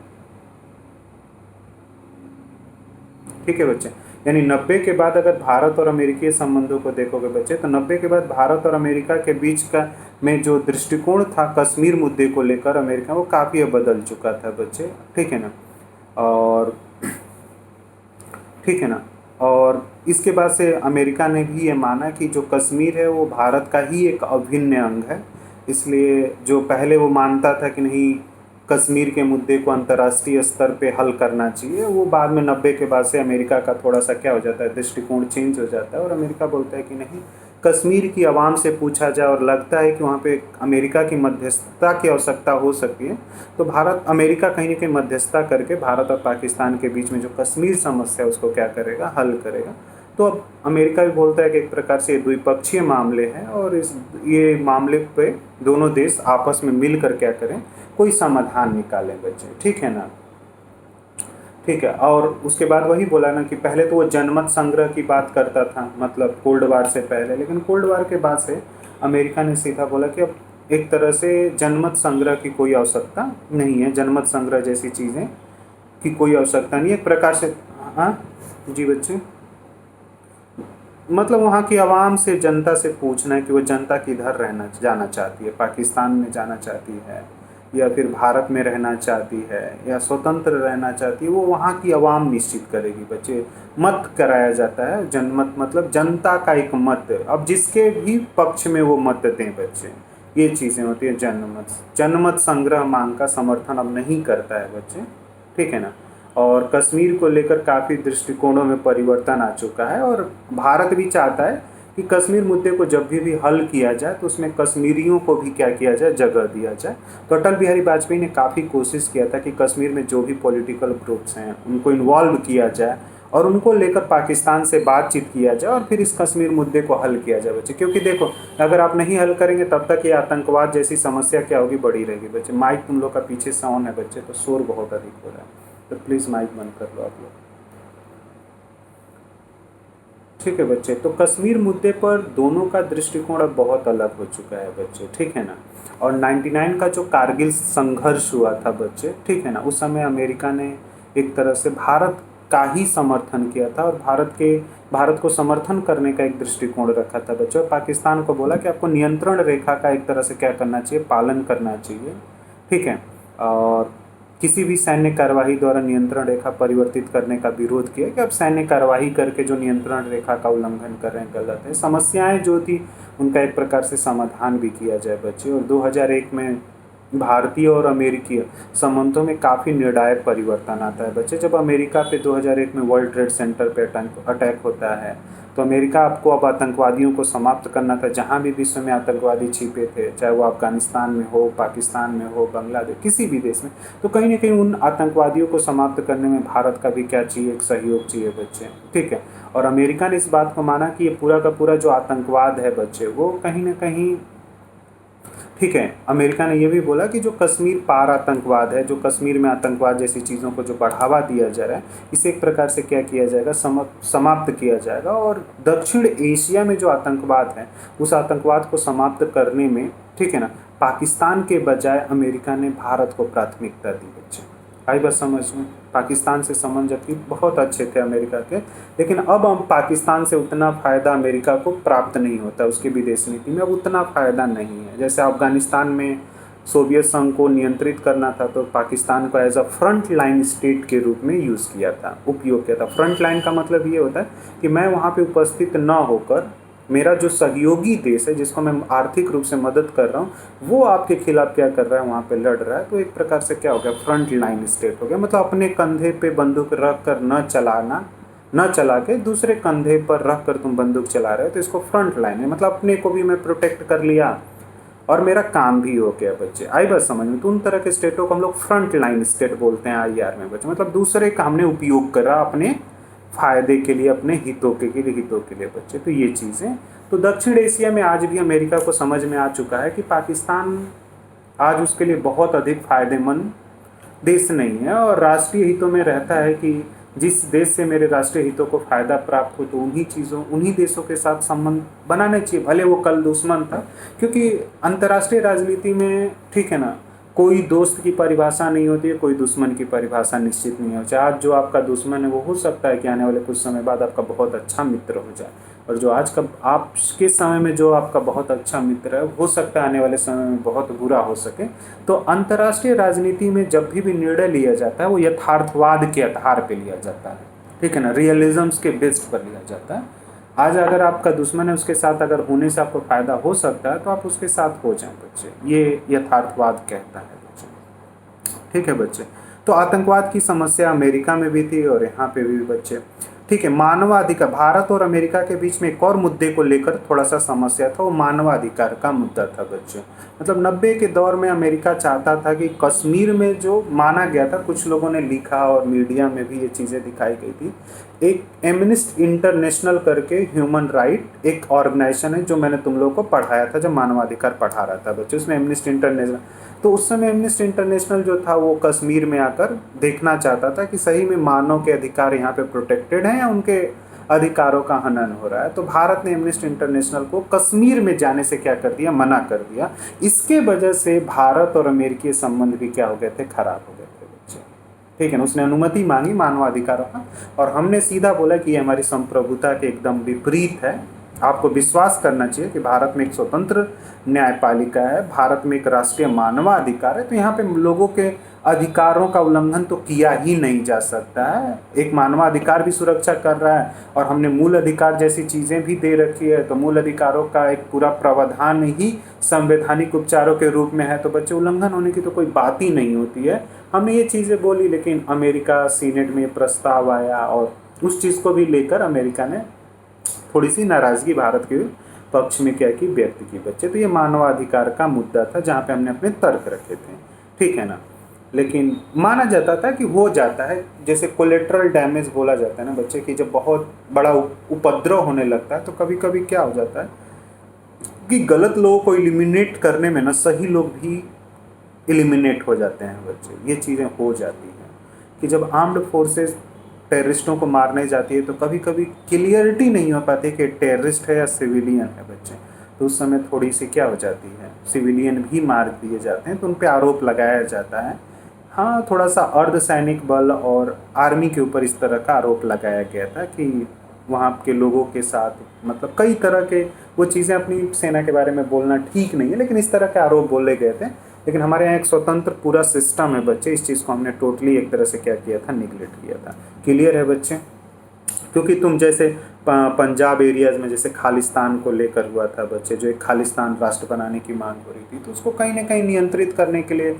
ठीक है बच्चे। यानी 90 के बाद अगर भारत और अमेरिकी संबंधों को देखोगे बच्चे, तो 90 के बाद भारत और अमेरिका के बीच का में जो दृष्टिकोण था कश्मीर मुद्दे को लेकर अमेरिका, वो काफ़ी बदल चुका था बच्चे, ठीक है ना। और ठीक है ना, और इसके बाद से अमेरिका ने भी ये माना कि जो कश्मीर है वो भारत का ही एक अभिन्न अंग है। इसलिए जो पहले वो मानता था कि नहीं कश्मीर के मुद्दे को अंतर्राष्ट्रीय स्तर पे हल करना चाहिए, वो बाद में 90 के बाद से अमेरिका का थोड़ा सा क्या हो जाता है, दृष्टिकोण चेंज हो जाता है, और अमेरिका बोलता है कि नहीं, कश्मीर की आवाम से पूछा जाए और लगता है कि वहाँ पे अमेरिका की मध्यस्थता की आवश्यकता हो सकती है, तो अमेरिका कहीं ना कहीं मध्यस्थता करके भारत और पाकिस्तान के बीच में जो कश्मीर समस्या है उसको क्या करेगा, हल करेगा। तो अब अमेरिका भी बोलता है कि एक प्रकार से द्विपक्षीय मामले हैं, और ये मामले पे दोनों देश आपस में मिलकर क्या करें, कोई समाधान निकालें बच्चे, ठीक है ना। ठीक है। और उसके बाद वही बोला ना कि पहले तो वो जनमत संग्रह की बात करता था, मतलब कोल्ड वार से पहले, लेकिन कोल्ड वार के बाद से अमेरिका ने सीधा बोला कि अब एक तरह से जनमत संग्रह की कोई आवश्यकता नहीं है, जनमत संग्रह जैसी चीज़ें की कोई आवश्यकता नहीं है, एक प्रकार से। हाँ जी बच्चे, मतलब वहाँ की आवाम से, जनता से पूछना है कि वो जनता किधर रहना जाना चाहती है, पाकिस्तान में जाना चाहती है या फिर भारत में रहना चाहती है या स्वतंत्र रहना चाहती है, वो वहाँ की आवाम निश्चित करेगी बच्चे। मत कराया जाता है, जनमत मतलब जनता का एक मत, अब जिसके भी पक्ष में वो मत दें बच्चे, ये चीज़ें होती है जनमत। जनमत संग्रह मांग का समर्थन अब नहीं करता है बच्चे, ठीक है ना। और कश्मीर को लेकर काफ़ी दृष्टिकोणों में परिवर्तन आ चुका है, और भारत भी चाहता है कि कश्मीर मुद्दे को जब भी हल किया जाए तो उसमें कश्मीरियों को भी क्या किया जाए, जगह दिया जाए। तो अटल बिहारी वाजपेयी ने काफ़ी कोशिश किया था कि कश्मीर में जो भी पॉलिटिकल ग्रुप्स हैं उनको इन्वॉल्व किया जाए और उनको लेकर पाकिस्तान से बातचीत किया जाए और फिर इस कश्मीर मुद्दे को हल किया जाए बच्चे। क्योंकि देखो, अगर आप नहीं हल करेंगे तब तक ये आतंकवाद जैसी समस्या क्या होगी, बढ़ी रहेगी बच्चे। माइक तुम लोग का पीछे से ऑन है बच्चे, तो शोर बहुत अधिक हो रहा है, तो प्लीज़ माइक बंद कर लो आप लोग, ठीक है बच्चे। तो कश्मीर मुद्दे पर दोनों का दृष्टिकोण अब बहुत अलग हो चुका है बच्चे, ठीक है ना। और 99 का जो कारगिल संघर्ष हुआ था बच्चे, ठीक है ना, उस समय अमेरिका ने एक तरह से भारत का ही समर्थन किया था और भारत को समर्थन करने का एक दृष्टिकोण रखा था बच्चे, और पाकिस्तान को बोला कि आपको नियंत्रण रेखा का एक तरह से क्या करना चाहिए, पालन करना चाहिए, ठीक है। और किसी भी सैन्य कार्यवाही द्वारा नियंत्रण रेखा परिवर्तित करने का विरोध किया कि अब सैन्य कार्यवाही करके जो नियंत्रण रेखा का उल्लंघन कर रहे हैं गलत है। समस्याएं जो थी उनका एक प्रकार से समाधान भी किया जाए बच्चे। और 2001 में भारतीय और अमेरिकी संबंधों में काफ़ी निर्णायक परिवर्तन आता है बच्चे। जब अमेरिका पे 2001 में वर्ल्ड ट्रेड सेंटर पे अटैक होता है, तो अमेरिका आपको अब आतंकवादियों को समाप्त करना था, जहाँ भी विश्व में आतंकवादी छिपे थे, चाहे वो अफगानिस्तान में हो, पाकिस्तान में हो, बांग्लादेश, किसी भी देश में, तो कहीं ना कहीं उन आतंकवादियों को समाप्त करने में भारत का भी क्या चाहिए, एक सहयोग चाहिए बच्चे, ठीक है। और अमेरिका ने इस बात को माना कि ये पूरा का पूरा जो आतंकवाद है बच्चे, वो कहीं ना कहीं, ठीक है, अमेरिका ने यह भी बोला कि जो कश्मीर पार आतंकवाद है, जो कश्मीर में आतंकवाद जैसी चीज़ों को जो बढ़ावा दिया जा रहा है, इसे एक प्रकार से क्या किया जाएगा, समाप्त किया जाएगा। और दक्षिण एशिया में जो आतंकवाद है, उस आतंकवाद को समाप्त करने में, ठीक है ना, पाकिस्तान के बजाय अमेरिका ने भारत को प्राथमिकता दी बच्चे। आई बात समझ में। पाकिस्तान से संबंध जबकि बहुत अच्छे थे अमेरिका के, लेकिन अब हम पाकिस्तान से उतना फ़ायदा अमेरिका को प्राप्त नहीं होता, उसकी विदेश नीति में अब उतना फ़ायदा नहीं है। जैसे अफगानिस्तान में सोवियत संघ को नियंत्रित करना था, तो पाकिस्तान को as a front line state के रूप में यूज़ किया था, उपयोग किया था। फ्रंट लाइन का मतलब ये होता है कि मैं वहाँ पे उपस्थित न होकर मेरा जो सहयोगी देश है, जिसको मैं आर्थिक रूप से मदद कर रहा हूँ, वो आपके खिलाफ क्या कर रहा है, वहाँ पे लड़ रहा है। तो एक प्रकार से क्या हो गया, फ्रंट लाइन स्टेट हो गया। मतलब अपने कंधे पे बंदूक रख कर न चला के दूसरे कंधे पर रख कर तुम बंदूक चला रहे हो, तो इसको फ्रंट लाइन है। मतलब अपने को भी मैं प्रोटेक्ट कर लिया और मेरा काम भी हो गया बच्चे। आई बात समझ में। तो उन तरह के स्टेटों को हम लोग फ्रंट लाइन स्टेट बोलते हैं IR में बच्चे। मतलब दूसरे का हमने उपयोग करा अपने फायदे के लिए, अपने हितों के लिए बच्चे। तो ये चीज़ें, तो दक्षिण एशिया में आज भी अमेरिका को समझ में आ चुका है कि पाकिस्तान आज उसके लिए बहुत अधिक फायदेमंद देश नहीं है, और राष्ट्रीय हितों में रहता है कि जिस देश से मेरे राष्ट्रीय हितों को फ़ायदा प्राप्त हो, तो उन्हीं देशों के साथ संबंध बनाने चाहिए, भले वो कल दुश्मन था। क्योंकि अंतर्राष्ट्रीय राजनीति में, ठीक है ना, कोई दोस्त की परिभाषा नहीं होती है, कोई दुश्मन की परिभाषा निश्चित नहीं होती। आज जो आपका दुश्मन है वो हो सकता है कि आने वाले कुछ समय बाद आपका बहुत अच्छा मित्र हो जाए, और जो आज का आपके समय में जो आपका बहुत अच्छा मित्र है, हो सकता है आने वाले समय में बहुत बुरा हो सके। तो अंतर्राष्ट्रीय राजनीति में जब भी निर्णय लिया जाता है, वो यथार्थवाद के आधार पर लिया जाता है, ठीक है ना, रियलिज्म्स के बेस पर लिया जाता है। आज अगर आपका दुश्मन है, उसके साथ अगर होने से आपको फ़ायदा हो सकता है, तो आप उसके साथ हो जाएं बच्चे, ये यथार्थवाद कहता है बच्चे, ठीक है बच्चे। तो आतंकवाद की समस्या अमेरिका में भी थी और यहाँ पे भी बच्चे, ठीक है। मानवाधिकार, भारत और अमेरिका के बीच में एक और मुद्दे को लेकर थोड़ा सा समस्या था, वो मानवाधिकार का मुद्दा था बच्चों। मतलब 90 के दौर में अमेरिका चाहता था कि कश्मीर में जो माना गया था, कुछ लोगों ने लिखा और मीडिया में भी ये चीज़ें दिखाई गई थी, एक एमनिस्टी इंटरनेशनल करके ह्यूमन राइट एक ऑर्गेनाइजेशन है, जो मैंने तुम लोग को पढ़ाया था जब मानवाधिकार पढ़ा रहा था बच्चों। उसमें एमनिस्टी इंटरनेशनल तो उस समय एमनेस्टी इंटरनेशनल जो था वो कश्मीर में आकर देखना चाहता था कि सही में मानव के अधिकार यहाँ पे प्रोटेक्टेड हैं या उनके अधिकारों का हनन हो रहा है। तो भारत ने एमनेस्टी इंटरनेशनल को कश्मीर में जाने से क्या कर दिया, मना कर दिया। इसके वजह से भारत और अमेरिकी संबंध भी क्या हो गए थे, खराब हो गए थे बच्चे। ठीक है ना, उसने अनुमति मांगी मानवाधिकारों का और हमने सीधा बोला कि ये हमारी संप्रभुता के एकदम विपरीत है। आपको विश्वास करना चाहिए कि भारत में एक स्वतंत्र न्यायपालिका है, भारत में एक राष्ट्रीय मानवाधिकार है, तो यहाँ पे लोगों के अधिकारों का उल्लंघन तो किया ही नहीं जा सकता है। एक मानवाधिकार भी सुरक्षा कर रहा है और हमने मूल अधिकार जैसी चीज़ें भी दे रखी है, तो मूल अधिकारों का एक पूरा प्रावधान ही संवैधानिक उपचारों के रूप में है, तो बच्चे उल्लंघन होने की तो कोई बात ही नहीं होती है। हमने ये चीज़ें बोली, लेकिन अमेरिका सीनेट में प्रस्ताव आया और उस चीज़ को भी लेकर अमेरिका ने थोड़ी सी नाराज़गी भारत के पक्ष में क्या की, व्यक्त की बच्चे। तो ये मानवाधिकार का मुद्दा था जहाँ पे हमने अपने तर्क रखे थे, ठीक है ना। लेकिन माना जाता था कि हो जाता है, जैसे कोलेट्रल डैमेज बोला जाता है ना बच्चे, कि जब बहुत बड़ा उपद्रव होने लगता है तो कभी कभी क्या हो जाता है कि गलत लोगों को इलिमिनेट करने में ना सही लोग भी इलिमिनेट हो जाते हैं बच्चे। ये चीज़ें हो जाती हैं कि जब आर्म्ड फोर्सेस टेररिस्टों को मारने जाती है तो कभी कभी क्लियरिटी नहीं हो पाती कि टेररिस्ट है या सिविलियन है बच्चे। तो उस समय थोड़ी सी क्या हो जाती है, सिविलियन भी मार दिए जाते हैं, तो उन पर आरोप लगाया जाता है। हाँ, थोड़ा सा अर्धसैनिक बल और आर्मी के ऊपर इस तरह का आरोप लगाया गया था कि वहाँ के लोगों के साथ मतलब कई तरह के वो चीज़ें, अपनी सेना के बारे में बोलना ठीक नहीं है, लेकिन इस तरह के आरोप बोले गए थे। लेकिन हमारे यहाँ एक स्वतंत्र पूरा सिस्टम है बच्चे, इस चीज़ को हमने टोटली एक तरह से क्या किया था, निगलेक्ट किया था। क्लियर है बच्चे? क्योंकि तुम जैसे पंजाब एरियाज़ में जैसे खालिस्तान को लेकर हुआ था बच्चे, जो एक खालिस्तान राष्ट्र बनाने की मांग हो रही थी, तो उसको कहीं ना कहीं नियंत्रित करने के लिए,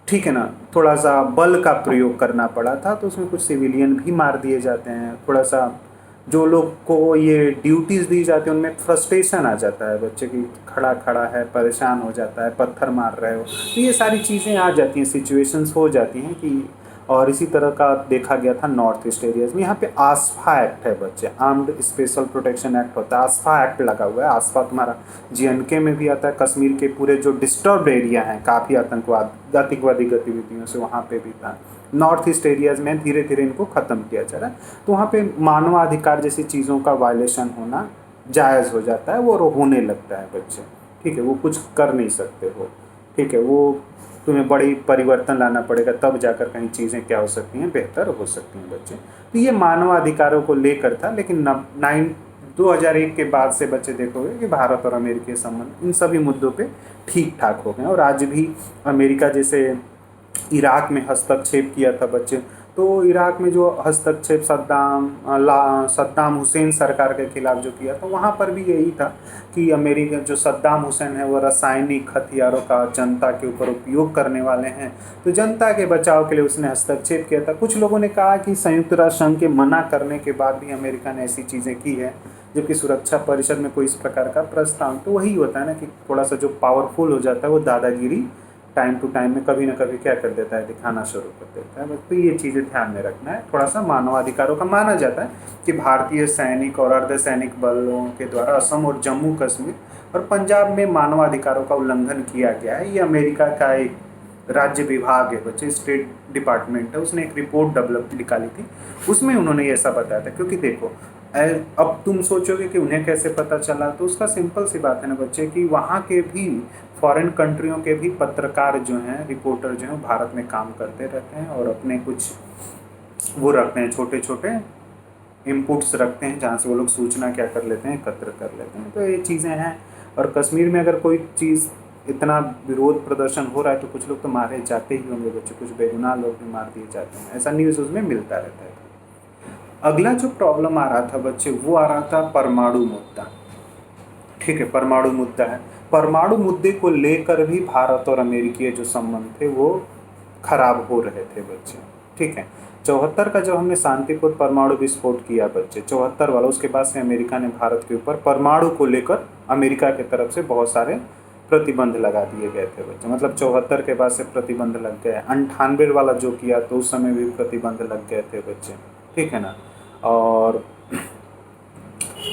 ठीक है ना, थोड़ा सा बल का प्रयोग करना पड़ा था। तो उसमें कुछ सिविलियन भी मार दिए जाते हैं। थोड़ा सा जो लोग को ये ड्यूटीज़ दी जाती हैं उनमें फ्रस्ट्रेशन आ जाता है बच्चे की, खड़ा खड़ा है, परेशान हो जाता है, पत्थर मार रहे हो, तो ये सारी चीज़ें आ जाती हैं, सिचुएशंस हो जाती हैं कि। और इसी तरह का देखा गया था नॉर्थ ईस्ट एरियाज़ में। यहाँ पे आसफा एक्ट है बच्चे, आर्म्ड स्पेशल प्रोटेक्शन एक्ट होता है, आसफा एक्ट लगा हुआ है। आसफा तुम्हारा JNK में भी आता है, कश्मीर के पूरे जो डिस्टर्ब्ड एरिया हैं काफ़ी आतंकवादी गतिविधियों से, वहाँ पे भी था। नॉर्थ ईस्ट एरियाज़ में धीरे धीरे इनको ख़त्म किया जा रहा है। तो वहाँ पे मानवाधिकार जैसी चीज़ों का वायलेशन होना जायज़ हो जाता है, वो होने लगता है बच्चे, ठीक है। वो कुछ कर नहीं सकते हो, ठीक है, वो तुम्हें बड़ी परिवर्तन लाना पड़ेगा, तब जाकर कहीं चीज़ें क्या हो सकती हैं, बेहतर हो सकती हैं बच्चे। तो ये मानवाधिकारों को लेकर था। लेकिन 2001 के बाद से बच्चे देखोगे कि भारत और अमेरिकी संबंध इन सभी मुद्दों पे ठीक ठाक हो गए। और आज भी अमेरिका जैसे इराक में हस्तक्षेप किया था बच्चे, तो इराक में जो हस्तक्षेप सद्दाम हुसैन सरकार के खिलाफ जो किया था, वहाँ पर भी यही था कि अमेरिका जो सद्दाम हुसैन है वो रासायनिक हथियारों का जनता के ऊपर उपयोग करने वाले हैं, तो जनता के बचाव के लिए उसने हस्तक्षेप किया था। कुछ लोगों ने कहा कि संयुक्त राष्ट्र संघ के मना करने के बाद भी अमेरिका ने ऐसी चीज़ें की है, जबकि सुरक्षा परिषद में कोई इस प्रकार का प्रस्ताव। तो वही होता है ना कि थोड़ा सा जो पावरफुल हो जाता है वो दादागिरी टाइम टू टाइम में कभी ना कभी क्या कर देता है, दिखाना शुरू कर देता है। तो ये चीज़ें ध्यान में रखना है। थोड़ा सा मानवाधिकारों का माना जाता है कि भारतीय सैनिक और अर्धसैनिक बलों के द्वारा असम और जम्मू कश्मीर और पंजाब में मानवाधिकारों का उल्लंघन किया गया है। ये अमेरिका का एक राज्य विभाग है बच्चे, स्टेट डिपार्टमेंट है, उसने एक रिपोर्ट डेवलप निकाली थी, उसमें उन्होंने ऐसा बताया था। क्योंकि देखो अब तुम सोचोगे कि उन्हें कैसे पता चला, तो उसका सिंपल सी बात है ना बच्चे कि वहाँ के भी फॉरेन कंट्रियों के भी पत्रकार जो हैं, रिपोर्टर जो हैं, भारत में काम करते रहते हैं और अपने कुछ वो रखते हैं, छोटे छोटे इनपुट्स रखते हैं, जहाँ से वो लोग सूचना क्या कर लेते हैं, एकत्र कर लेते हैं। तो ये चीज़ें हैं। और कश्मीर में अगर कोई चीज़ इतना विरोध प्रदर्शन हो रहा है तो कुछ लोग तो मारे जाते ही होंगे बच्चे, कुछ बेगुनाह लोग भी मार दिए जाते हैं, ऐसा न्यूज़ उसमें मिलता रहता है। अगला जो प्रॉब्लम आ रहा था बच्चे, वो आ रहा था परमाणु मुद्दा, ठीक है, परमाणु मुद्दा है। परमाणु मुद्दे को लेकर भी भारत और अमेरिकी जो संबंध थे वो खराब हो रहे थे बच्चे, ठीक है। 74 का जब हमने शांतिपूर्ण परमाणु विस्फोट किया बच्चे, 74 वाला, उसके बाद से अमेरिका ने भारत के ऊपर परमाणु को लेकर अमेरिका की तरफ से बहुत सारे प्रतिबंध लगा दिए गए थे बच्चे। मतलब 74 के बाद से प्रतिबंध लग गए। 98 वाला जो किया तो उस समय भी प्रतिबंध लग गए थे बच्चे, ठीक है ना। और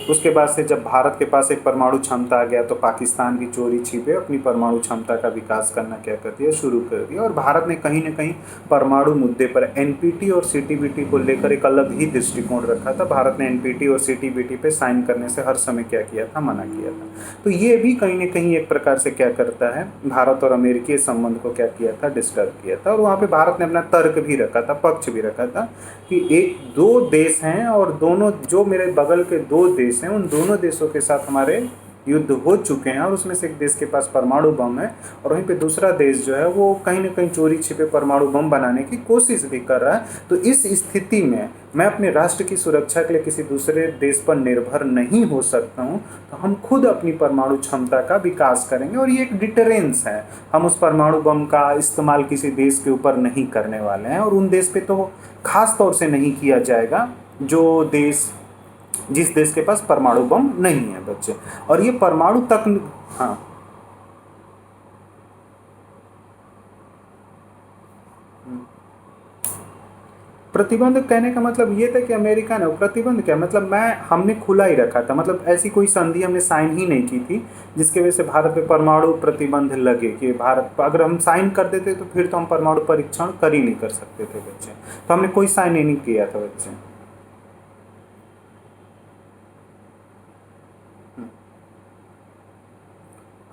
उसके बाद से जब भारत के पास एक परमाणु क्षमता आ गया तो पाकिस्तान भी चोरी छिपे अपनी परमाणु क्षमता का विकास करना क्या कर दिया, शुरू कर दिया। और भारत ने कहीं ना कहीं परमाणु मुद्दे पर एनपीटी और सीटीबीटी को लेकर एक अलग ही दृष्टिकोण रखा था। भारत ने एनपीटी और सीटीबीटी पे साइन करने से हर समय क्या किया था, मना किया था। तो ये भी कहीं ना कहीं एक प्रकार से क्या करता है, भारत और अमेरिकी संबंध को क्या किया था, डिस्टर्ब किया था। और वहाँ पे भारत ने अपना तर्क भी रखा था, पक्ष भी रखा था कि एक दो देश हैं और दोनों जो मेरे बगल के दो देश हैं उन दोनों देशों के साथ हमारे युद्ध हो चुके हैं और उसमें से एक देश के पास परमाणु बम है और वहीं पे दूसरा देश जो है वो कहीं ना कहीं चोरी छिपे परमाणु बम बनाने की कोशिश भी कर रहा है। तो इस स्थिति में मैं अपने राष्ट्र की सुरक्षा के लिए किसी दूसरे देश पर निर्भर नहीं हो सकता हूँ। तो हम खुद अपनी परमाणु क्षमता का विकास करेंगे और ये एक डिटरेंस है। हम उस परमाणु बम का इस्तेमाल किसी देश के ऊपर नहीं करने वाले हैं और उन देश पे तो खास तौर से नहीं किया जाएगा जो देश जिस देश के पास परमाणु बम नहीं है बच्चे। और ये परमाणु तक, हाँ प्रतिबंध कहने का मतलब ये था कि अमेरिका ने, प्रतिबंध क्या मतलब, मैं हमने खुला ही रखा था, मतलब ऐसी कोई संधि हमने साइन ही नहीं की थी जिसके वजह से भारत पे परमाणु प्रतिबंध लगे कि भारत, अगर हम साइन कर देते तो फिर तो हम परमाणु परीक्षण कर ही नहीं कर सकते थे बच्चे। तो हमने कोई साइन ही नहीं किया था बच्चे।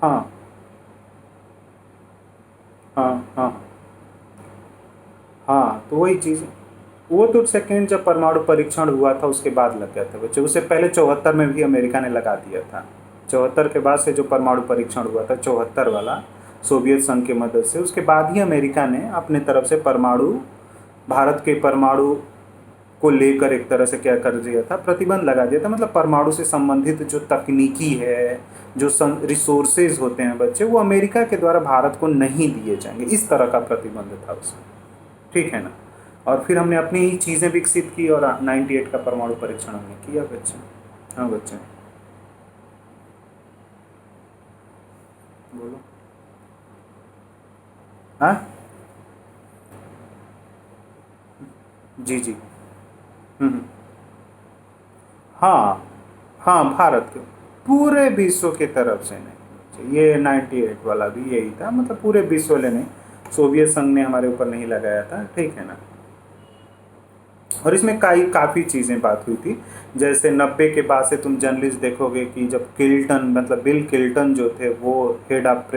हाँ हाँ हाँ हाँ, तो वही चीज़, वो तो सेकेंड जब परमाणु परीक्षण हुआ था उसके बाद लग गया था बच्चे। उससे पहले 74 में भी अमेरिका ने लगा दिया था। 74 के बाद से जो परमाणु परीक्षण हुआ था 74 वाला सोवियत संघ की मदद से, उसके बाद ही अमेरिका ने अपने तरफ से परमाणु, भारत के परमाणु को लेकर एक तरह से क्या कर दिया था, प्रतिबंध लगा दिया था। मतलब परमाणु से संबंधित जो तकनीकी है, जो रिसोर्सेज होते हैं बच्चे, वो अमेरिका के द्वारा भारत को नहीं दिए जाएंगे, इस तरह का प्रतिबंध था उसमें, ठीक है ना। और फिर हमने अपनी ही चीज़ें विकसित की और 98 का परमाणु परीक्षण हमने किया बच्चे। हाँ बच्चे बोलो। हाँ जी जी। हम्म। हाँ हाँ, भारत के पूरे विश्व की तरफ से नहीं, ये 98 वाला भी यही था, मतलब पूरे विश्व ने नहीं, सोवियत संघ ने हमारे ऊपर नहीं लगाया था, ठीक है ना। और इसमें काफ़ी चीज़ें बात हुई थी, जैसे 90 के बाद से तुम जर्नलिस्ट देखोगे कि जब किल्टन, मतलब बिल किल्टन जो थे वो हेड ऑफ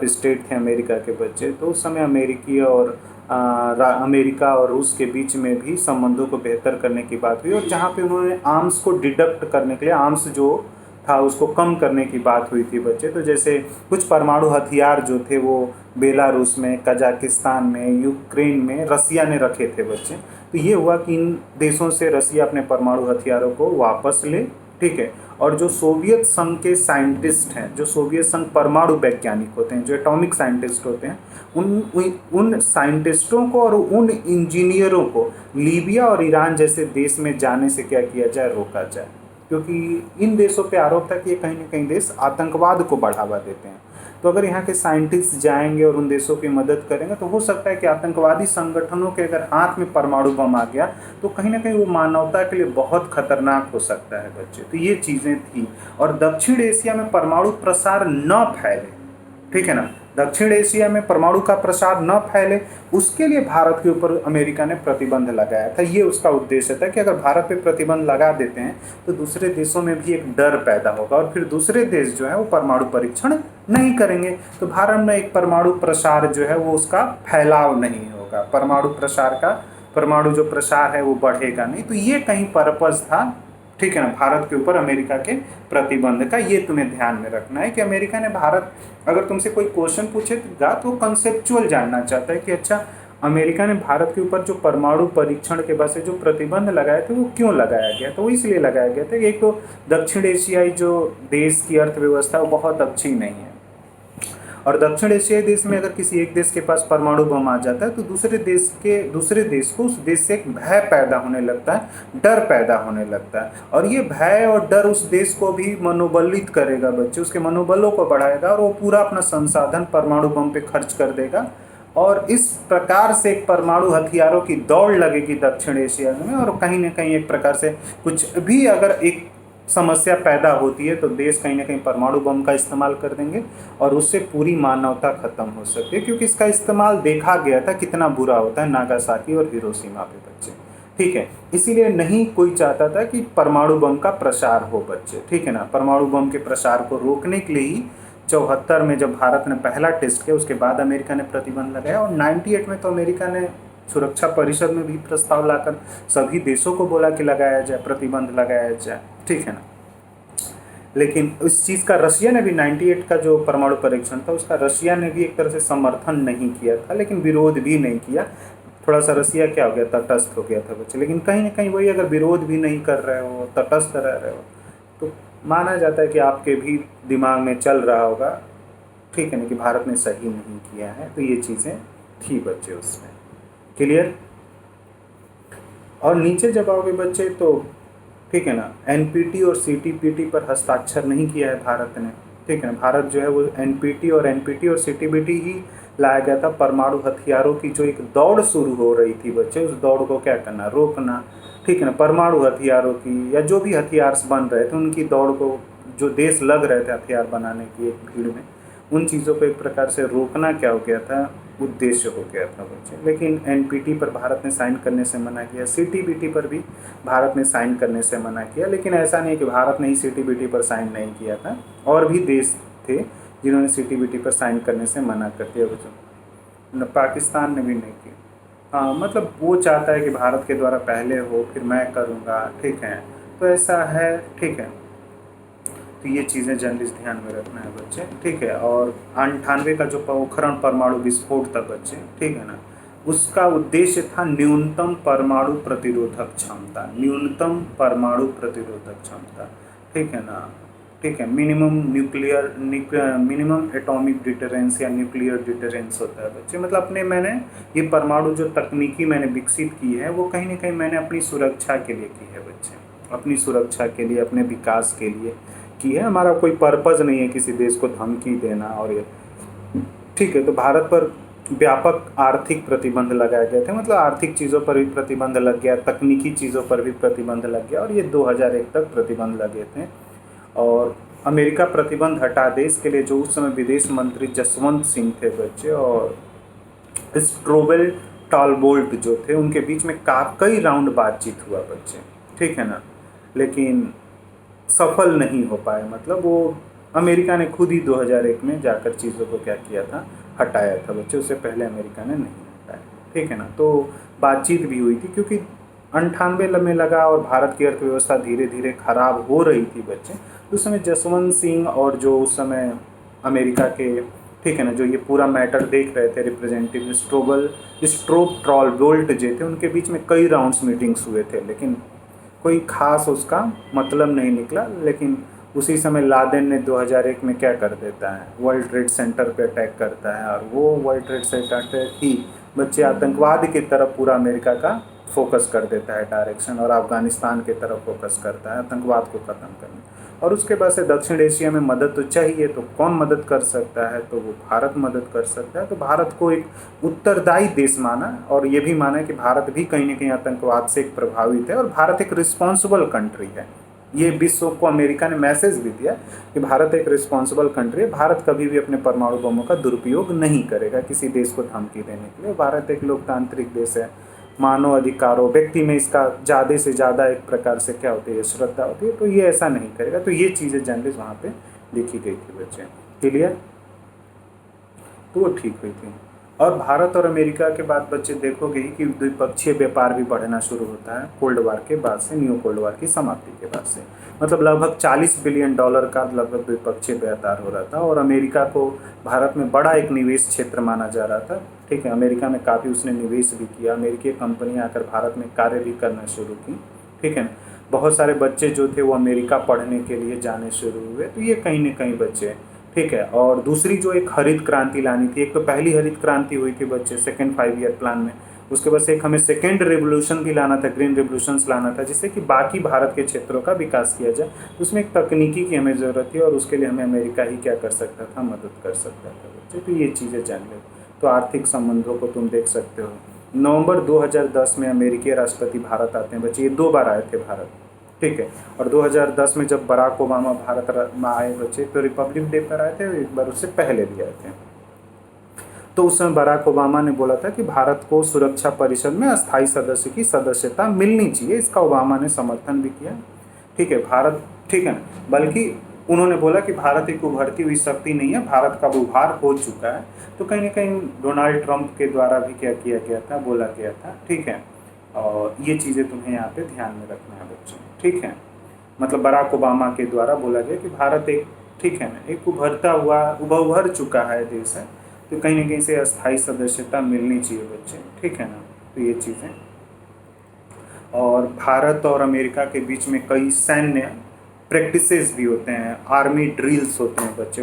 स्टेट थे अमेरिका के बच्चे, तो उस समय अमेरिकी और अमेरिका और रूस के बीच में भी संबंधों को बेहतर करने की बात हुई। और जहाँ पे उन्होंने आर्म्स को डिडक्ट करने के लिए, आर्म्स जो था उसको कम करने की बात हुई थी बच्चे। तो जैसे कुछ परमाणु हथियार जो थे वो बेलारूस में, कजाकिस्तान में, यूक्रेन में रसिया ने रखे थे बच्चे। तो ये हुआ कि इन देशों से रसिया अपने परमाणु हथियारों को वापस ले, ठीक है। और जो सोवियत संघ के साइंटिस्ट हैं, जो सोवियत संघ परमाणु वैज्ञानिक होते हैं, जो एटॉमिक साइंटिस्ट होते हैं, उन साइंटिस्टों को और उन इंजीनियरों को लीबिया और ईरान जैसे देश में जाने से क्या किया जाए, रोका जाए। क्योंकि इन देशों पे आरोप था कि ये कहीं ना कहीं देश आतंकवाद को बढ़ावा देते हैं। तो अगर यहाँ के साइंटिस्ट जाएंगे और उन देशों की मदद करेंगे तो हो सकता है कि आतंकवादी संगठनों के अगर हाथ में परमाणु बम आ गया तो कहीं ना कहीं वो मानवता के लिए बहुत खतरनाक हो सकता है बच्चे। तो ये चीज़ें थी। और दक्षिण एशिया में परमाणु प्रसार न फैले, ठीक है ना, दक्षिण एशिया में परमाणु का प्रसार न फैले, उसके लिए भारत के ऊपर अमेरिका ने प्रतिबंध लगाया था। ये उसका उद्देश्य था कि अगर भारत पे प्रतिबंध लगा देते हैं तो दूसरे देशों में भी एक डर पैदा होगा और फिर दूसरे देश जो है वो परमाणु परीक्षण नहीं करेंगे। तो भारत में एक परमाणु प्रसार जो है वो उसका फैलाव नहीं होगा, परमाणु जो प्रसार है वो बढ़ेगा नहीं। तो ये कहीं पर्पस था, ठीक है ना, भारत के ऊपर अमेरिका के प्रतिबंध का। ये तुम्हें ध्यान में रखना है कि अमेरिका ने भारत, अगर तुमसे कोई क्वेश्चन पूछेगा तो कंसेप्चुअल जानना चाहता है कि अच्छा अमेरिका ने भारत के ऊपर जो परमाणु परीक्षण के बाद से जो प्रतिबंध लगाए थे वो क्यों लगाया गया। तो वो इसलिए लगाया गया था कि एक तो दक्षिण एशियाई जो देश की अर्थव्यवस्था वो बहुत अच्छी नहीं है, और दक्षिण एशियाई देश में अगर किसी एक देश के पास परमाणु बम आ जाता है तो दूसरे देश को उस देश से एक भय पैदा होने लगता है, डर पैदा होने लगता है। और ये भय और डर उस देश को भी मनोबलित करेगा बच्चे, उसके मनोबलों को बढ़ाएगा और वो पूरा अपना संसाधन परमाणु बम पे खर्च कर देगा। और इस प्रकार से एक परमाणु हथियारों की दौड़ लगेगी दक्षिण एशिया में, और कहीं ना कहीं एक प्रकार से कुछ भी अगर एक समस्या पैदा होती है तो देश कहीं ना कहीं परमाणु बम का इस्तेमाल कर देंगे और उससे पूरी मानवता खत्म हो सकती है, क्योंकि इसका इस्तेमाल देखा गया था कितना बुरा होता है नागासाकी और हिरोशिमा पे बच्चे। ठीक है, इसीलिए नहीं कोई चाहता था कि परमाणु बम का प्रसार हो बच्चे। ठीक है ना, परमाणु बम के प्रसार को रोकने के लिए ही 74 में जब भारत ने पहला टेस्ट किया उसके बाद अमेरिका ने प्रतिबंध लगाया, और 98 में तो अमेरिका ने सुरक्षा परिषद में भी प्रस्ताव लाकर सभी देशों को बोला कि लगाया जाए, प्रतिबंध लगाया जाए। ठीक है ना, लेकिन उस चीज़ का रशिया ने भी 98 का जो परमाणु परीक्षण था उसका रशिया ने भी एक तरह से समर्थन नहीं किया था, लेकिन विरोध भी नहीं किया। थोड़ा सा रसिया क्या हो गया, तटस्थ हो गया था बच्चे। लेकिन कहीं ना कहीं वही, अगर विरोध भी नहीं कर रहे हो, तटस्थ रह रहे हो, तो माना जाता है कि आपके भी दिमाग में चल रहा होगा, ठीक है ना, कि भारत ने सही नहीं किया है। तो ये चीज़ें थी बच्चे उसमें। क्लियर? और नीचे जब आओगे बच्चे तो ठीक है ना, एनपीटी और सीटीबीटी पर हस्ताक्षर नहीं किया है भारत ने। ठीक है ना, भारत जो है वो एनपीटी और सीटीबीटी ही लाया गया था। परमाणु हथियारों की जो एक दौड़ शुरू हो रही थी बच्चे, उस दौड़ को क्या करना, रोकना। ठीक है ना, परमाणु हथियारों की या जो भी हथियार बन रहे थे उनकी दौड़ को, जो देश लग रहे थे हथियार बनाने की एक भीड़ में, उन चीज़ों को एक प्रकार से रोकना क्या हो गया था, उद्देश्य हो गया था बच्चे। लेकिन एनपीटी पर भारत ने साइन करने से मना किया, सीटीबीटी पर भी भारत ने साइन करने से मना किया। लेकिन ऐसा नहीं कि भारत ने ही सीटीबीटी पर साइन नहीं किया था, और भी देश थे जिन्होंने सीटीबीटी पर साइन करने से मना कर दिया बच्चों। पाकिस्तान ने भी नहीं किया। हाँ, मतलब वो चाहता है कि भारत के द्वारा पहले हो फिर मैं करूँगा। ठीक है, तो ऐसा है। ठीक है, तो ये चीज़ें जर्नलिस्ट ध्यान में रखना है बच्चे। ठीक है, और 98 का जो पोखरण परमाणु विस्फोट था बच्चे, ठीक है ना, उसका उद्देश्य था न्यूनतम परमाणु प्रतिरोधक क्षमता, न्यूनतम परमाणु प्रतिरोधक क्षमता। ठीक है ना, ठीक है, मिनिमम एटॉमिक डिटरेंस या न्यूक्लियर डिटरेंस होता है बच्चे। मतलब मैंने ये परमाणु जो तकनीकी मैंने विकसित की है वो कहीं ना कहीं मैंने अपनी सुरक्षा के लिए की है बच्चे, अपनी सुरक्षा के लिए, अपने विकास के लिए की है। हमारा कोई पर्पज़ नहीं है किसी देश को धमकी देना और ये। ठीक है, तो भारत पर व्यापक आर्थिक प्रतिबंध लगाए गए थे, मतलब आर्थिक चीज़ों पर भी प्रतिबंध लग गया, तकनीकी चीज़ों पर भी प्रतिबंध लग गया, और ये 2001 तक प्रतिबंध लगे थे। और अमेरिका प्रतिबंध हटा दे इसके लिए जो उस समय विदेश मंत्री जसवंत सिंह थे बच्चे और स्ट्रोबेल टॉलबोल्ट जो थे, उनके बीच में कई राउंड बातचीत हुआ बच्चे। ठीक है ना, लेकिन सफल नहीं हो पाए। मतलब वो अमेरिका ने खुद ही 2001 में जाकर चीज़ों को क्या किया था, हटाया था बच्चे, उससे पहले अमेरिका ने नहीं हटाया। ठीक है ना, तो बातचीत भी हुई थी क्योंकि 98 में लगा और भारत की अर्थव्यवस्था धीरे धीरे खराब हो रही थी बच्चे। उस समय जसवंत सिंह और जो उस समय अमेरिका के, ठीक है ना, जो ये पूरा मैटर देख रहे थे, रिप्रेजेंटेटिव स्ट्रोब टॉलबोल्ट जो थे, उनके बीच में कई राउंड्स मीटिंग्स हुए थे, लेकिन कोई खास उसका मतलब नहीं निकला। लेकिन उसी समय लादेन ने 2001 में क्या कर देता है, वर्ल्ड ट्रेड सेंटर पे अटैक करता है, और वो वर्ल्ड ट्रेड सेंटर ही बच्चे आतंकवाद की तरफ पूरा अमेरिका का फोकस कर देता है डायरेक्शन, और अफगानिस्तान की तरफ फोकस करता है आतंकवाद को ख़त्म करने। और उसके बाद से दक्षिण एशिया में मदद तो चाहिए, तो कौन मदद कर सकता है, तो वो भारत मदद कर सकता है। तो भारत को एक उत्तरदायी देश माना, और ये भी माना कि भारत भी कहीं ना कहीं आतंकवाद से एक प्रभावित है, और भारत एक रिस्पॉन्सिबल कंट्री है। ये विश्व को अमेरिका ने मैसेज भी दिया कि भारत एक रिस्पॉन्सिबल कंट्री है, भारत कभी भी अपने परमाणु बमों का दुरुपयोग नहीं करेगा किसी देश को धमकी देने के लिए। भारत एक लोकतांत्रिक देश है, मानव अधिकारों, व्यक्ति में इसका ज़्यादा से ज़्यादा एक प्रकार से क्या होती है, श्रद्धा होती है, तो ये ऐसा नहीं करेगा। तो ये चीज़ें जर्नलिस्ट वहाँ पे लिखी गई थी बच्चे। क्लियर? तो वो ठीक हुई थी। और भारत और अमेरिका के बाद बच्चे देखोगे कि द्विपक्षीय व्यापार भी बढ़ना शुरू होता है कोल्ड वार के बाद से, न्यू कोल्ड वार की समाप्ति के बाद से। मतलब लगभग $40 बिलियन का लगभग द्विपक्षीय व्यापार हो रहा था, और अमेरिका को भारत में बड़ा एक निवेश क्षेत्र माना जा रहा था। ठीक है, अमेरिका में काफ़ी उसने निवेश भी किया, अमेरिकी कंपनियाँ आकर भारत में कार्य भी करना शुरू की। ठीक है, बहुत सारे बच्चे जो थे वो अमेरिका पढ़ने के लिए जाने शुरू हुए। तो ये कहीं ना कहीं बच्चे, ठीक है। और दूसरी जो एक हरित क्रांति लानी थी, एक तो पहली हरित क्रांति हुई थी बच्चे सेकेंड 5 ईयर प्लान में, उसके बाद से एक हमें सेकेंड रेवोल्यूशन भी लाना था, ग्रीन रेवोल्यूशंस लाना था, जिससे कि बाकी भारत के क्षेत्रों का विकास किया जाए। उसमें एक तकनीकी की हमें ज़रूरत थी, और उसके लिए हमें अमेरिका ही क्या कर सकता था, मदद कर सकता था बच्चे। तो ये चीज़ें जान लो। तो आर्थिक संबंधों को तुम देख सकते हो। नवंबर 2010 में अमेरिकी राष्ट्रपति भारत आते हैं बच्चे, ये 2 बार आए थे भारत। ठीक है। और 2010 में जब बराक ओबामा में आए बच्चे, तो रिपब्लिक डे पर आए थे, एक बार उससे पहले भी आए थे। तो उस समय बराक ओबामा ने बोला था कि भारत को सुरक्षा परिषद में अस्थायी सदस्य की सदस्यता मिलनी चाहिए, इसका ओबामा ने समर्थन भी किया। ठीक है, भारत, ठीक है ना, बल्कि उन्होंने बोला कि भारत एक उभरती हुई शक्ति नहीं है, भारत का उभार हो चुका है। तो कहीं ना कहीं डोनाल्ड ट्रंप के द्वारा भी क्या किया गया था, बोला गया था। ठीक है, और ये चीज़ें तुम्हें यहाँ पे ध्यान में रखना है बच्चों। ठीक है, मतलब बराक ओबामा के द्वारा बोला गया कि भारत एक, ठीक है ना, एक उभरता हुआ, उभर चुका है देश है, तो कहीं ना कहीं से अस्थायी सदस्यता मिलनी चाहिए बच्चे। ठीक है ना, तो ये चीज़ें। और भारत और अमेरिका के बीच में कई सैन्य प्रैक्टिसेस भी होते हैं, आर्मी ड्रिल्स होते हैं बच्चे,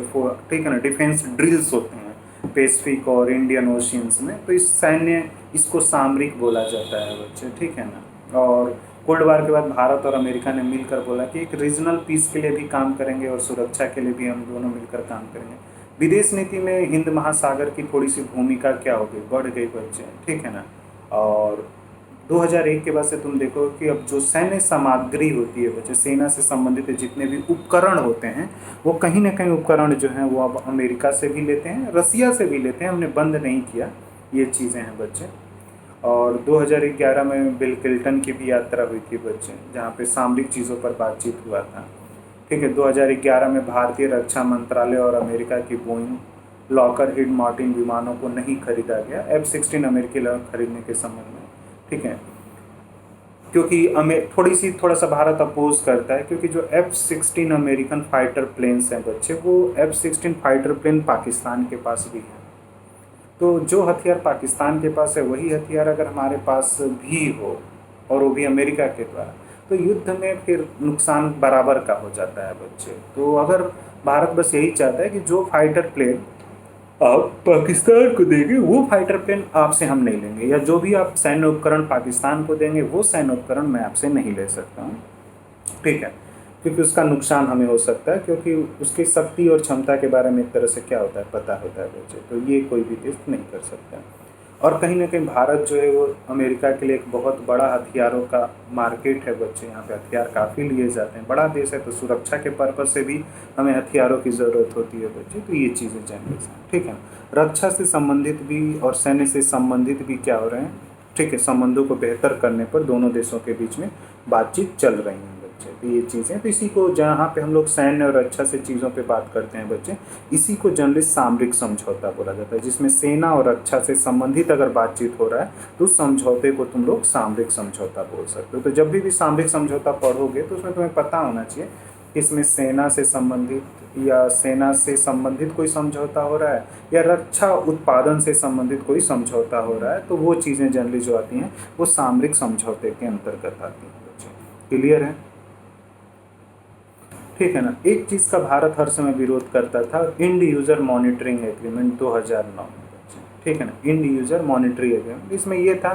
ठीक है ना, डिफेंस ड्रिल्स होते हैं पैसिफिक और इंडियन ओशियंस में। तो इस सैन्य, इसको सामरिक बोला जाता है बच्चे। ठीक है ना। और कोल्ड वार के बाद भारत और अमेरिका ने मिलकर बोला कि एक रीजनल पीस के लिए भी काम करेंगे और सुरक्षा के लिए भी हम दोनों मिलकर काम करेंगे। विदेश नीति में हिंद महासागर की थोड़ी सी भूमिका क्या हो गई, बढ़ गई बच्चे। ठीक है ना। और 2001 के बाद से तुम देखो कि अब जो सैन्य सामग्री होती है बच्चे, सेना से संबंधित जितने भी उपकरण होते हैं, वो कहीं ना कहीं उपकरण जो हैं वो अब अमेरिका से भी लेते हैं, रसिया से भी लेते हैं, हमने बंद नहीं किया। ये चीज़ें हैं बच्चे। और 2011 में बिल क्लिंटन की भी यात्रा हुई थी बच्चे, जहाँ पे सामरिक चीज़ों पर बातचीत हुआ था। ठीक है, 2011 में भारतीय रक्षा मंत्रालय और अमेरिका की बोइंग लॉकहीड मार्टिन विमानों को नहीं खरीदा गया F-16 अमेरिकी खरीदने के संबंध में। ठीक है, क्योंकि थोड़ा सा भारत अपोज करता है, क्योंकि जो F-16 अमेरिकन फाइटर प्लेन्स हैं बच्चे, वो F-16 फाइटर प्लेन पाकिस्तान के पास भी है। तो जो हथियार पाकिस्तान के पास है, वही हथियार अगर हमारे पास भी हो, और वो भी अमेरिका के द्वारा, तो युद्ध में फिर नुकसान बराबर का हो जाता है बच्चे। तो अगर भारत बस यही चाहता है कि जो फाइटर प्लेन आप पाकिस्तान को देंगे, वो फाइटर प्लेन आपसे हम नहीं लेंगे, या जो भी आप सैन्य उपकरण पाकिस्तान को देंगे, वो सैन्य उपकरण मैं आपसे नहीं ले सकता हूँ। ठीक है, क्योंकि उसका नुकसान हमें हो सकता है, क्योंकि उसकी शक्ति और क्षमता के बारे में एक तरह से क्या होता है, पता होता है बच्चे। तो ये कोई भी देश नहीं कर सकता। और कहीं ना कहीं भारत जो है वो अमेरिका के लिए एक बहुत बड़ा हथियारों का मार्केट है बच्चे, यहाँ पे हथियार काफ़ी लिए जाते हैं, बड़ा देश है, तो सुरक्षा के पर्पज़ से भी हमें हथियारों की ज़रूरत होती है बच्चे। तो ये चीज़ें जानिए। ठीक है, रक्षा से संबंधित भी और सैन्य से संबंधित भी क्या हो रहे हैं, ठीक है, संबंधों को बेहतर करने पर दोनों देशों के बीच में बातचीत चल रही है बच्चे। तो ये चीज़ें, तो इसी को, जहाँ पे हम लोग सैन्य और रक्षा से चीज़ों पे बात करते हैं बच्चे, इसी को जनरली सामरिक समझौता बोला जाता है, जिसमें सेना और रक्षा से संबंधित अगर बातचीत हो रहा है तो उस समझौते को तुम लोग सामरिक समझौता बोल सकते हो। तो जब भी सामरिक समझौता पढ़ोगे तो उसमें तुम्हें पता होना चाहिए कि इसमें सेना से संबंधित, या सेना से संबंधित कोई समझौता हो रहा है, या रक्षा उत्पादन से संबंधित कोई समझौता हो रहा है, तो वो चीज़ें जनरली जो आती हैं वो सामरिक समझौते के अंतर्गत आती हैं बच्चे। क्लियर है? ठीक है ना। एक चीज़ का भारत हर समय विरोध करता था, इंड यूज़र मॉनिटरिंग एग्रीमेंट 2009 में बच्चे। ठीक है ना, इंड यूज़र मॉनिटरिंग एग्रीमेंट, इसमें ये था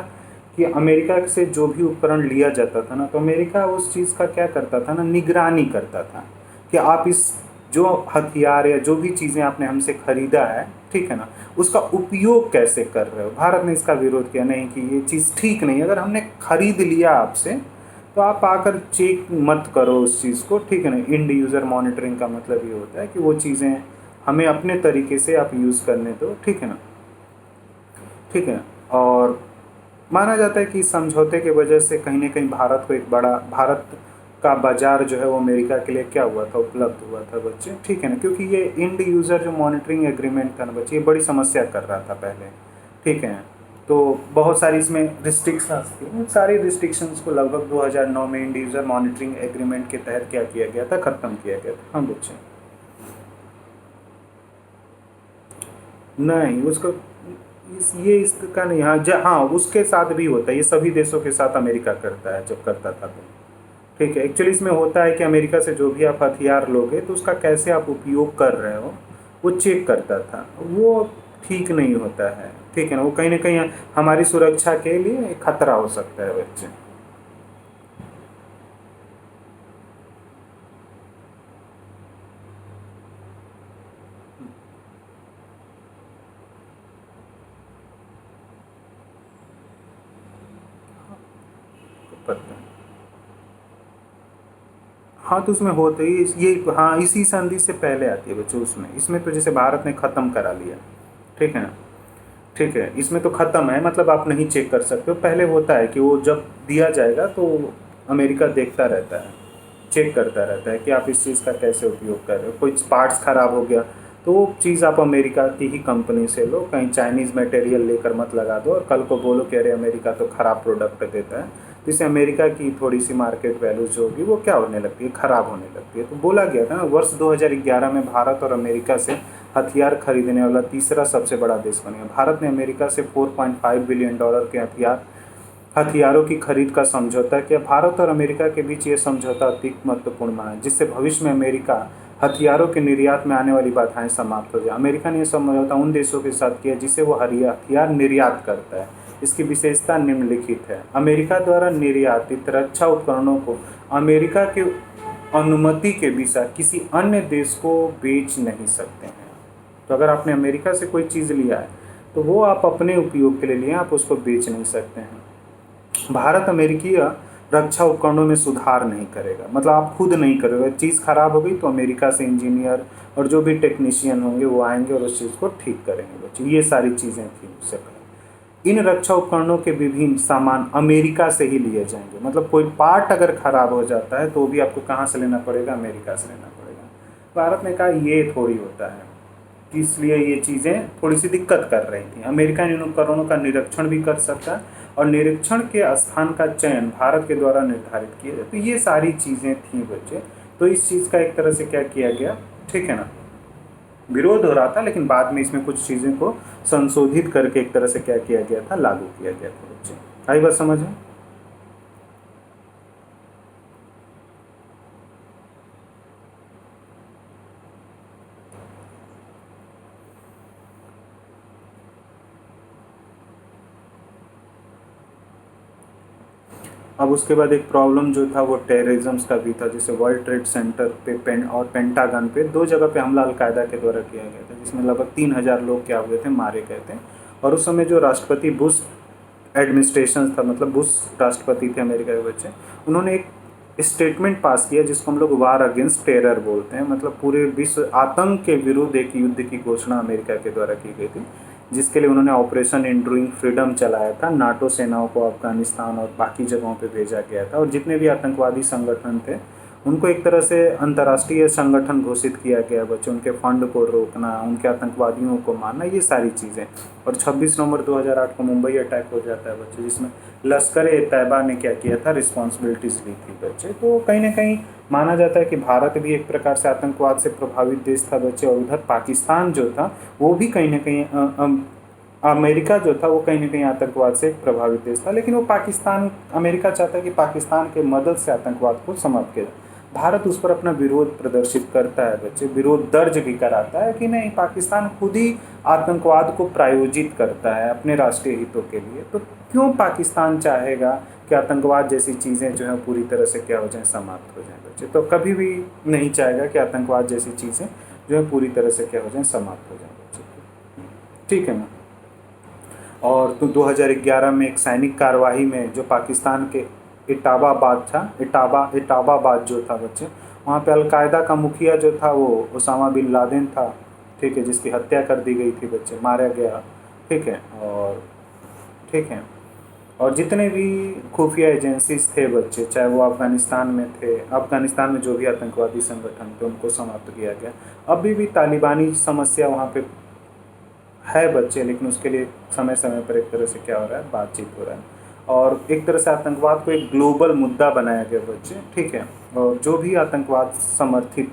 कि अमेरिका से जो भी उपकरण लिया जाता था ना, तो अमेरिका उस चीज़ का क्या करता था ना, निगरानी करता था कि आप इस जो हथियार या जो भी चीज़ें आपने हमसे खरीदा है, ठीक है ना, उसका उपयोग कैसे कर रहे हो। भारत ने इसका विरोध किया, नहीं कि ये चीज़ ठीक नहीं, अगर हमने खरीद लिया आपसे तो आप आकर चेक मत करो उस चीज़ को। ठीक है ना, इंड यूज़र मॉनिटरिंग का मतलब ये होता है कि वो चीज़ें हमें अपने तरीके से आप यूज़ करने दो। ठीक है ना। ठीक है, और माना जाता है कि इस समझौते की वजह से कहीं ना कहीं भारत को एक बड़ा, भारत का बाजार जो है वो अमेरिका के लिए क्या हुआ था, उपलब्ध हुआ था बच्चे। ठीक है ना, क्योंकि ये इंड यूज़र जो मॉनिटरिंग एग्रीमेंट था ना बच्चे, ये बड़ी समस्या कर रहा था पहले। ठीक है, तो बहुत सारी इसमें रिस्ट्रिक्शंस थी, उन सारी रिस्ट्रिक्शंस को लगभग 2009 में इंड यूज़र मॉनिटरिंग एग्रीमेंट के तहत क्या किया गया था, ख़त्म किया गया था। हम बच्चे नहीं, उसको ये इसका नहीं, हाँ हाँ, उसके साथ भी होता है, ये सभी देशों के साथ अमेरिका करता है, जब करता था तो। ठीक है, एक्चुअली इसमें होता है कि अमेरिका से जो भी आप हथियार लोगे तो उसका कैसे आप उपयोग कर रहे हो वो चेक करता था, वो ठीक नहीं होता है। ठीक है ना, वो कहीं ना कहीं हमारी सुरक्षा के लिए खतरा हो सकता है बच्चे। पता है। हाँ, तो उसमें होते ही ये, हाँ, इसी संधि से पहले आती है बच्चों। उसमें इसमें तो जैसे भारत ने ख़त्म करा लिया, ठीक है ना। ठीक है, इसमें तो ख़त्म है, मतलब आप नहीं चेक कर सकते हो। पहले होता है कि वो जब दिया जाएगा तो अमेरिका देखता रहता है, चेक करता रहता है कि आप इस चीज़ का कैसे उपयोग कर रहे हो। कोई पार्ट्स ख़राब हो गया तो वो चीज़ आप अमेरिका की ही कंपनी से लो, कहीं चाइनीज़ मटेरियल लेकर मत लगा दो और कल को बोलो कि अरे अमेरिका तो ख़राब प्रोडक्ट देता है। तो इससे अमेरिका की थोड़ी सी मार्केट वैल्यू जो होगी वो क्या होने लगती है, ख़राब होने लगती है। तो बोला गया था ना, वर्ष 2011 में भारत और अमेरिका से हथियार खरीदने वाला तीसरा सबसे बड़ा देश बन गया। भारत ने अमेरिका से $4.5 बिलियन के हथियारों की खरीद का समझौता किया। भारत और अमेरिका के बीच ये समझौता अत्यंत महत्वपूर्ण माना है, जिससे भविष्य में अमेरिका हथियारों के निर्यात में आने वाली बाधाएं समाप्त हो जाए। अमेरिका ने यह समझौता उन देशों के साथ किया जिसे वो हथियार निर्यात करता है। इसकी विशेषता निम्नलिखित है। अमेरिका द्वारा निर्यातित रक्षा उपकरणों को अमेरिका के अनुमति के बिना किसी अन्य देश को बेच नहीं सकते हैं। तो अगर आपने अमेरिका से कोई चीज़ लिया है तो वो आप अपने उपयोग के लिए लिए, आप उसको बेच नहीं सकते हैं। भारत अमेरिकी रक्षा उपकरणों में सुधार नहीं करेगा, मतलब आप खुद नहीं करोगे। चीज़ ख़राब हो गई तो अमेरिका से इंजीनियर और जो भी टेक्नीशियन होंगे वो आएंगे और उस चीज़ को ठीक करेंगे बच्चों। ये सारी चीज़ें थी उससे पहले। इन रक्षा उपकरणों के विभिन्न सामान अमेरिका से ही लिए जाएंगे, मतलब कोई पार्ट अगर ख़राब हो जाता है तो भी आपको कहाँ से लेना पड़ेगा, अमेरिका से लेना पड़ेगा। भारत ने कहा ये थोड़ी होता है, इसलिए ये चीज़ें थोड़ी सी दिक्कत कर रही थी। अमेरिका इन उपकरणों का निरीक्षण भी कर सकता है और निरीक्षण के स्थान का चयन भारत के द्वारा निर्धारित किया जाए। तो ये सारी चीज़ें थी बच्चे। तो इस चीज़ का एक तरह से क्या किया गया, ठीक है ना, विरोध हो रहा था, लेकिन बाद में इसमें कुछ चीज़ों को संशोधित करके एक तरह से क्या किया गया था, लागू किया गया था बच्चे। आई बात समझ में? अब उसके बाद एक प्रॉब्लम जो था वो टेररिज्म का भी था। जैसे वर्ल्ड ट्रेड सेंटर पे और पेंटागन पे, दो जगह पे हमला अलकायदा के द्वारा किया गया था, जिसमें लगभग 3,000 लोग क्या हुए थे, मारे गए थे। और उस समय जो राष्ट्रपति बुश एडमिनिस्ट्रेशन था, मतलब बुश राष्ट्रपति थे अमेरिका के बच्चे, उन्होंने एक स्टेटमेंट पास किया जिसको हम लोग वार अगेंस्ट टेरर बोलते हैं। मतलब पूरे विश्व आतंक के विरुद्ध एक युद्ध की घोषणा अमेरिका के द्वारा की गई थी, जिसके लिए उन्होंने ऑपरेशन एंड्यूरिंग फ्रीडम चलाया था। नाटो सेनाओं को अफगानिस्तान और बाकी जगहों पे भेजा गया था, और जितने भी आतंकवादी संगठन थे उनको एक तरह से अंतर्राष्ट्रीय संगठन घोषित किया गया बच्चों। उनके फंड को रोकना, उनके आतंकवादियों को मारना, ये सारी चीज़ें। और 26 नवंबर 2008 को मुंबई अटैक हो जाता है बच्चे, जिसमें लश्कर ए तैयबा ने क्या किया था, रिस्पॉन्सिबिलिटीज़ ली थी बच्चे। तो कहीं ना कहीं माना जाता है कि भारत भी एक प्रकार से आतंकवाद से प्रभावित देश था बच्चे। और उधर पाकिस्तान जो था वो भी कहीं ना कहीं अमेरिका जो था वो कहीं ना कहीं आतंकवाद से प्रभावित देश था। लेकिन वो पाकिस्तान, अमेरिका चाहता है कि पाकिस्तान के मदद से आतंकवाद को समाप्त किया जाए। भारत उस पर अपना विरोध प्रदर्शित करता है बच्चे, विरोध दर्ज भी कराता है कि नहीं, पाकिस्तान खुद ही आतंकवाद को प्रायोजित करता है अपने राष्ट्रीय हितों के लिए। तो क्यों पाकिस्तान चाहेगा कि आतंकवाद जैसी चीज़ें जो है पूरी तरह से क्या हो जाए, समाप्त हो जाए बच्चे। तो कभी भी नहीं चाहेगा कि आतंकवाद जैसी चीज़ें जो है पूरी तरह से क्या हो जाए, समाप्त हो जाए बच्चे। ठीक है ना। और तो 2011 में एक सैनिक कार्यवाही में जो पाकिस्तान के इटाबाबाद था, इटाबाबाद जो था बच्चे, वहाँ पे अलकायदा का मुखिया जो था वो ओसामा बिन लादेन था, ठीक है, जिसकी हत्या कर दी गई थी बच्चे, मारा गया, ठीक है। और ठीक है, और जितने भी खुफिया एजेंसीज थे बच्चे, चाहे वो अफ़गानिस्तान में थे, अफ़गानिस्तान में जो भी आतंकवादी संगठन थे उनको समाप्त किया गया। अभी भी तालिबानी समस्या वहाँ पे है बच्चे, लेकिन उसके लिए समय समय पर एक तरह से क्या हो रहा है, बातचीत हो रहा है। और एक तरह से आतंकवाद को एक ग्लोबल मुद्दा बनाया गया बच्चे, ठीक है। और जो भी आतंकवाद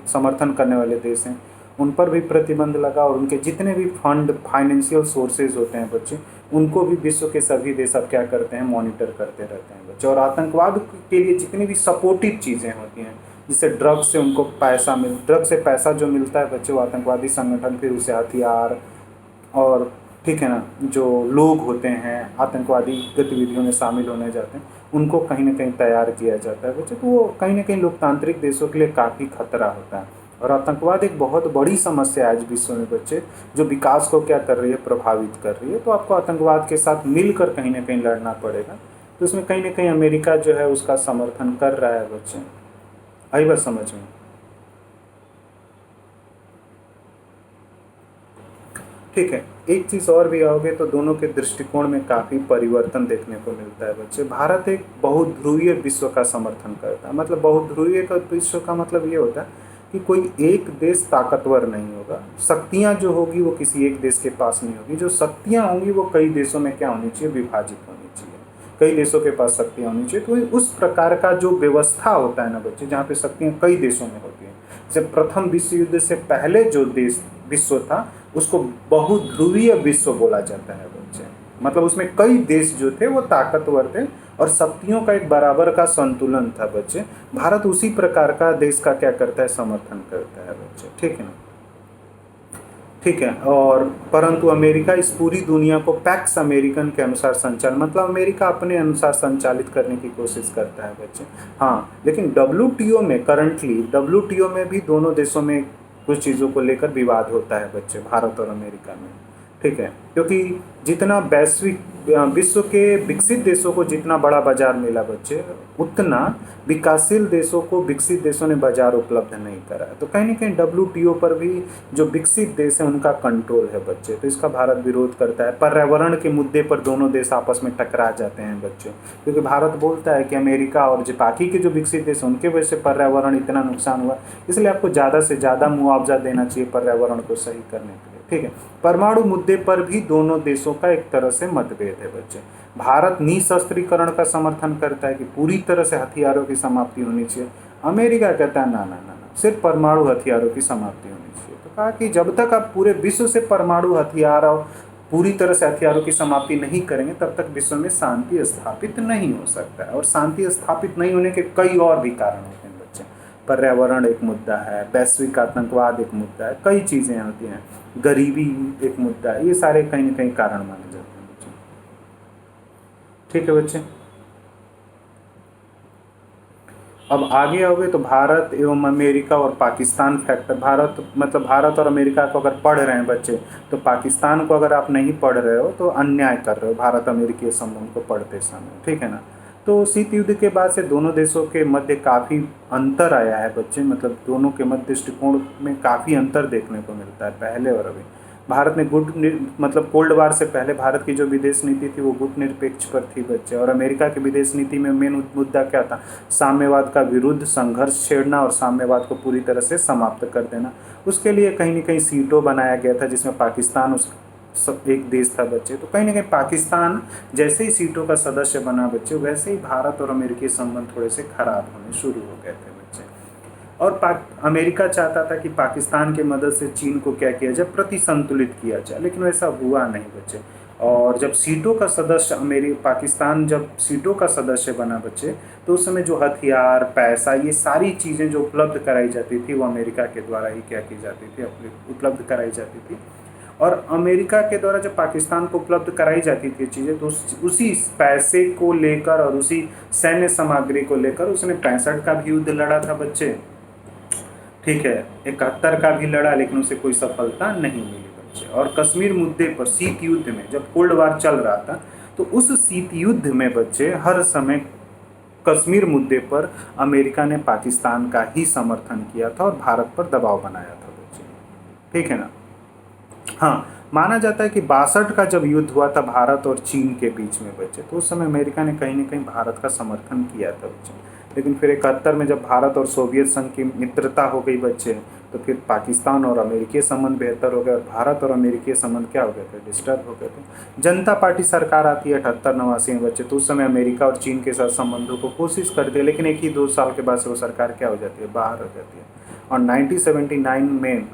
समर्थन करने वाले देश हैं उन पर भी प्रतिबंध लगा, और उनके जितने भी फंड, फाइनेंशियल सोर्सेज होते हैं बच्चे, उनको भी विश्व के सभी देश अब क्या करते हैं, मॉनिटर करते रहते हैं बच्चे। और आतंकवाद के लिए जितनी भी सपोर्टिव चीज़ें होती हैं, जिससे ड्रग से उनको पैसा ड्रग से पैसा जो मिलता है बच्चे, वो आतंकवादी संगठन फिर उसे हथियार और, ठीक है ना, जो लोग होते हैं आतंकवादी गतिविधियों में शामिल होने जाते हैं, उनको कहीं ना कहीं तैयार किया जाता है बच्चे। तो वो कहीं ना कहीं लोकतांत्रिक देशों के लिए काफ़ी खतरा होता है। और आतंकवाद एक बहुत बड़ी समस्या है आज विश्व में बच्चे, जो विकास को क्या कर रही है, प्रभावित कर रही है। तो आपको आतंकवाद के साथ मिलकर कहीं ना कहीं लड़ना पड़ेगा। तो इसमें कहीं ना कहीं अमेरिका जो है उसका समर्थन कर रहा है बच्चे। आई बात समझ में? ठीक है। एक चीज़ और भी आओगे तो दोनों के दृष्टिकोण में काफ़ी परिवर्तन देखने को मिलता है बच्चे। भारत एक बहुध्रुवीय विश्व का समर्थन करता है। मतलब बहुध्रुवीय का विश्व का मतलब ये होता है कि कोई एक देश ताकतवर नहीं होगा। शक्तियाँ जो होगी वो किसी एक देश के पास नहीं होगी। जो शक्तियाँ होंगी वो कई देशों में क्या होनी चाहिए, विभाजित होनी चाहिए। कई देशों के पास शक्तियाँ होनी चाहिए। तो उस प्रकार का जो व्यवस्था होता है ना बच्चे, जहाँ पे शक्तियाँ कई देशों में होती हैं। जब प्रथम विश्व युद्ध से पहले जो देश विश्व था उसको बहुध्रुवीय विश्व बोला जाता है बच्चे। मतलब उसमें कई देश जो थे वो ताकतवर थे और शक्तियों का एक बराबर का संतुलन था बच्चे। भारत उसी प्रकार का देश का क्या करता है, समर्थन करता है बच्चे। ठीक है ना? ठीक है। और परंतु अमेरिका इस पूरी दुनिया को पैक्स अमेरिकन के अनुसार संचालित, मतलब अमेरिका अपने अनुसार संचालित करने की कोशिश करता है बच्चे। हाँ, लेकिन डब्ल्यूटीओ में करंटली डब्ल्यूटीओ में भी दोनों देशों में कुछ चीज़ों को लेकर विवाद होता है बच्चे, भारत और अमेरिका में। ठीक है, क्योंकि जितना वैश्विक विश्व के विकसित देशों को जितना बड़ा बाजार मिला बच्चे, उतना विकासशील देशों को विकसित देशों ने बाजार उपलब्ध नहीं करा। तो कहीं ना कहीं डब्ल्यूटीओ पर भी जो विकसित देश है उनका कंट्रोल है बच्चे। तो इसका भारत विरोध करता है। पर्यावरण के मुद्दे पर दोनों देश आपस में टकरा जाते हैं बच्चों, क्योंकि भारत बोलता है कि अमेरिका और जो बाकी के जो विकसित देश हैं उनके वजह से पर्यावरण इतना नुकसान हुआ, इसलिए आपको ज़्यादा से ज़्यादा मुआवजा देना चाहिए पर्यावरण को सही करने के लिए। ठीक है। परमाणु मुद्दे पर भी दोनों देशों का एक तरह से मतभेद है बच्चे। भारत निशस्त्रीकरण का समर्थन करता है कि पूरी तरह से हथियारों की समाप्ति होनी चाहिए। अमेरिका कहता है ना ना ना ना, सिर्फ परमाणु हथियारों की समाप्ति होनी चाहिए। तो कहा कि जब तक आप पूरे विश्व से परमाणु हथियार और पूरी तरह से हथियारों की समाप्ति नहीं करेंगे तब तक विश्व में शांति स्थापित नहीं हो सकता है। और शांति स्थापित नहीं होने के कई और भी कारण होते हैं बच्चे। पर्यावरण एक मुद्दा है, वैश्विक आतंकवाद एक मुद्दा है, कई चीज़ें होती हैं, गरीबी एक मुद्दा है। ये सारे कहीं ना कहीं कारण माने जाते हैं बच्चे। ठीक है बच्चे। अब आगे आओगे तो भारत एवं अमेरिका और पाकिस्तान फैक्टर। भारत मतलब भारत और अमेरिका को अगर पढ़ रहे हैं बच्चे, तो पाकिस्तान को अगर आप नहीं पढ़ रहे हो तो अन्याय कर रहे हो भारत अमेरिकी संबंध को पढ़ते समय। ठीक है ना? तो शीत युद्ध के बाद से दोनों देशों के मध्य काफ़ी अंतर आया है बच्चे। मतलब दोनों के मध्य दृष्टिकोण में काफ़ी अंतर देखने को मिलता है पहले और अभी। भारत ने मतलब कोल्ड वार से पहले भारत की जो विदेश नीति थी वो गुट निरपेक्ष पर थी बच्चे। और अमेरिका की विदेश नीति में मेन मुद्दा क्या था, साम्यवाद का विरुद्ध संघर्ष छेड़ना और साम्यवाद को पूरी तरह से समाप्त कर देना। उसके लिए कहीं ना कहीं सीटों बनाया गया था जिसमें पाकिस्तान उस सब एक देश था बच्चे। तो कहीं ना कहीं पाकिस्तान जैसे ही सीटों का सदस्य बना बच्चे, वैसे ही भारत और अमेरिकी संबंध थोड़े से खराब होने शुरू हो गए थे बच्चे। और अमेरिका चाहता था कि पाकिस्तान की मदद से चीन को क्या किया जाए, प्रतिसंतुलित किया जाए, लेकिन वैसा हुआ नहीं बच्चे। और जब सीटों का सदस्य पाकिस्तान जब सीटों का सदस्य बना बच्चे, तो उस समय जो हथियार, पैसा, ये सारी चीज़ें जो उपलब्ध कराई जाती थी वो अमेरिका के द्वारा ही क्या की जाती थी, उपलब्ध कराई जाती थी। और अमेरिका के द्वारा जब पाकिस्तान को उपलब्ध कराई जाती थी चीज़ें, तो उसी पैसे को लेकर और उसी सैन्य सामग्री को लेकर उसने 65 का भी युद्ध लड़ा था बच्चे। ठीक है, 71 का भी लड़ा, लेकिन उसे कोई सफलता नहीं मिली बच्चे। और कश्मीर मुद्दे पर शीत युद्ध में जब कोल्ड वार चल रहा था, तो उस शीत युद्ध में बच्चे हर समय कश्मीर मुद्दे पर अमेरिका ने पाकिस्तान का ही समर्थन किया था और भारत पर दबाव बनाया था बच्चे। ठीक है ना? हाँ, माना जाता है कि 62 का जब युद्ध हुआ था भारत और चीन के बीच में बच्चे, तो उस समय अमेरिका ने कहीं ना कहीं भारत का समर्थन किया था बच्चे। लेकिन फिर 71 में जब भारत और सोवियत संघ की मित्रता हो गई बच्चे, तो फिर पाकिस्तान और अमेरिकी संबंध बेहतर हो गए और भारत और अमेरिकी संबंध क्या हो गए थे, डिस्टर्ब हो गए थे। जनता पार्टी सरकार आती है 78-89 में बच्चे, तो उस समय अमेरिका और चीन के साथ संबंधों को कोशिश करती है, लेकिन 1 ही 2 साल के बाद से वो सरकार क्या हो जाती है, बाहर हो जाती है। और 1979 में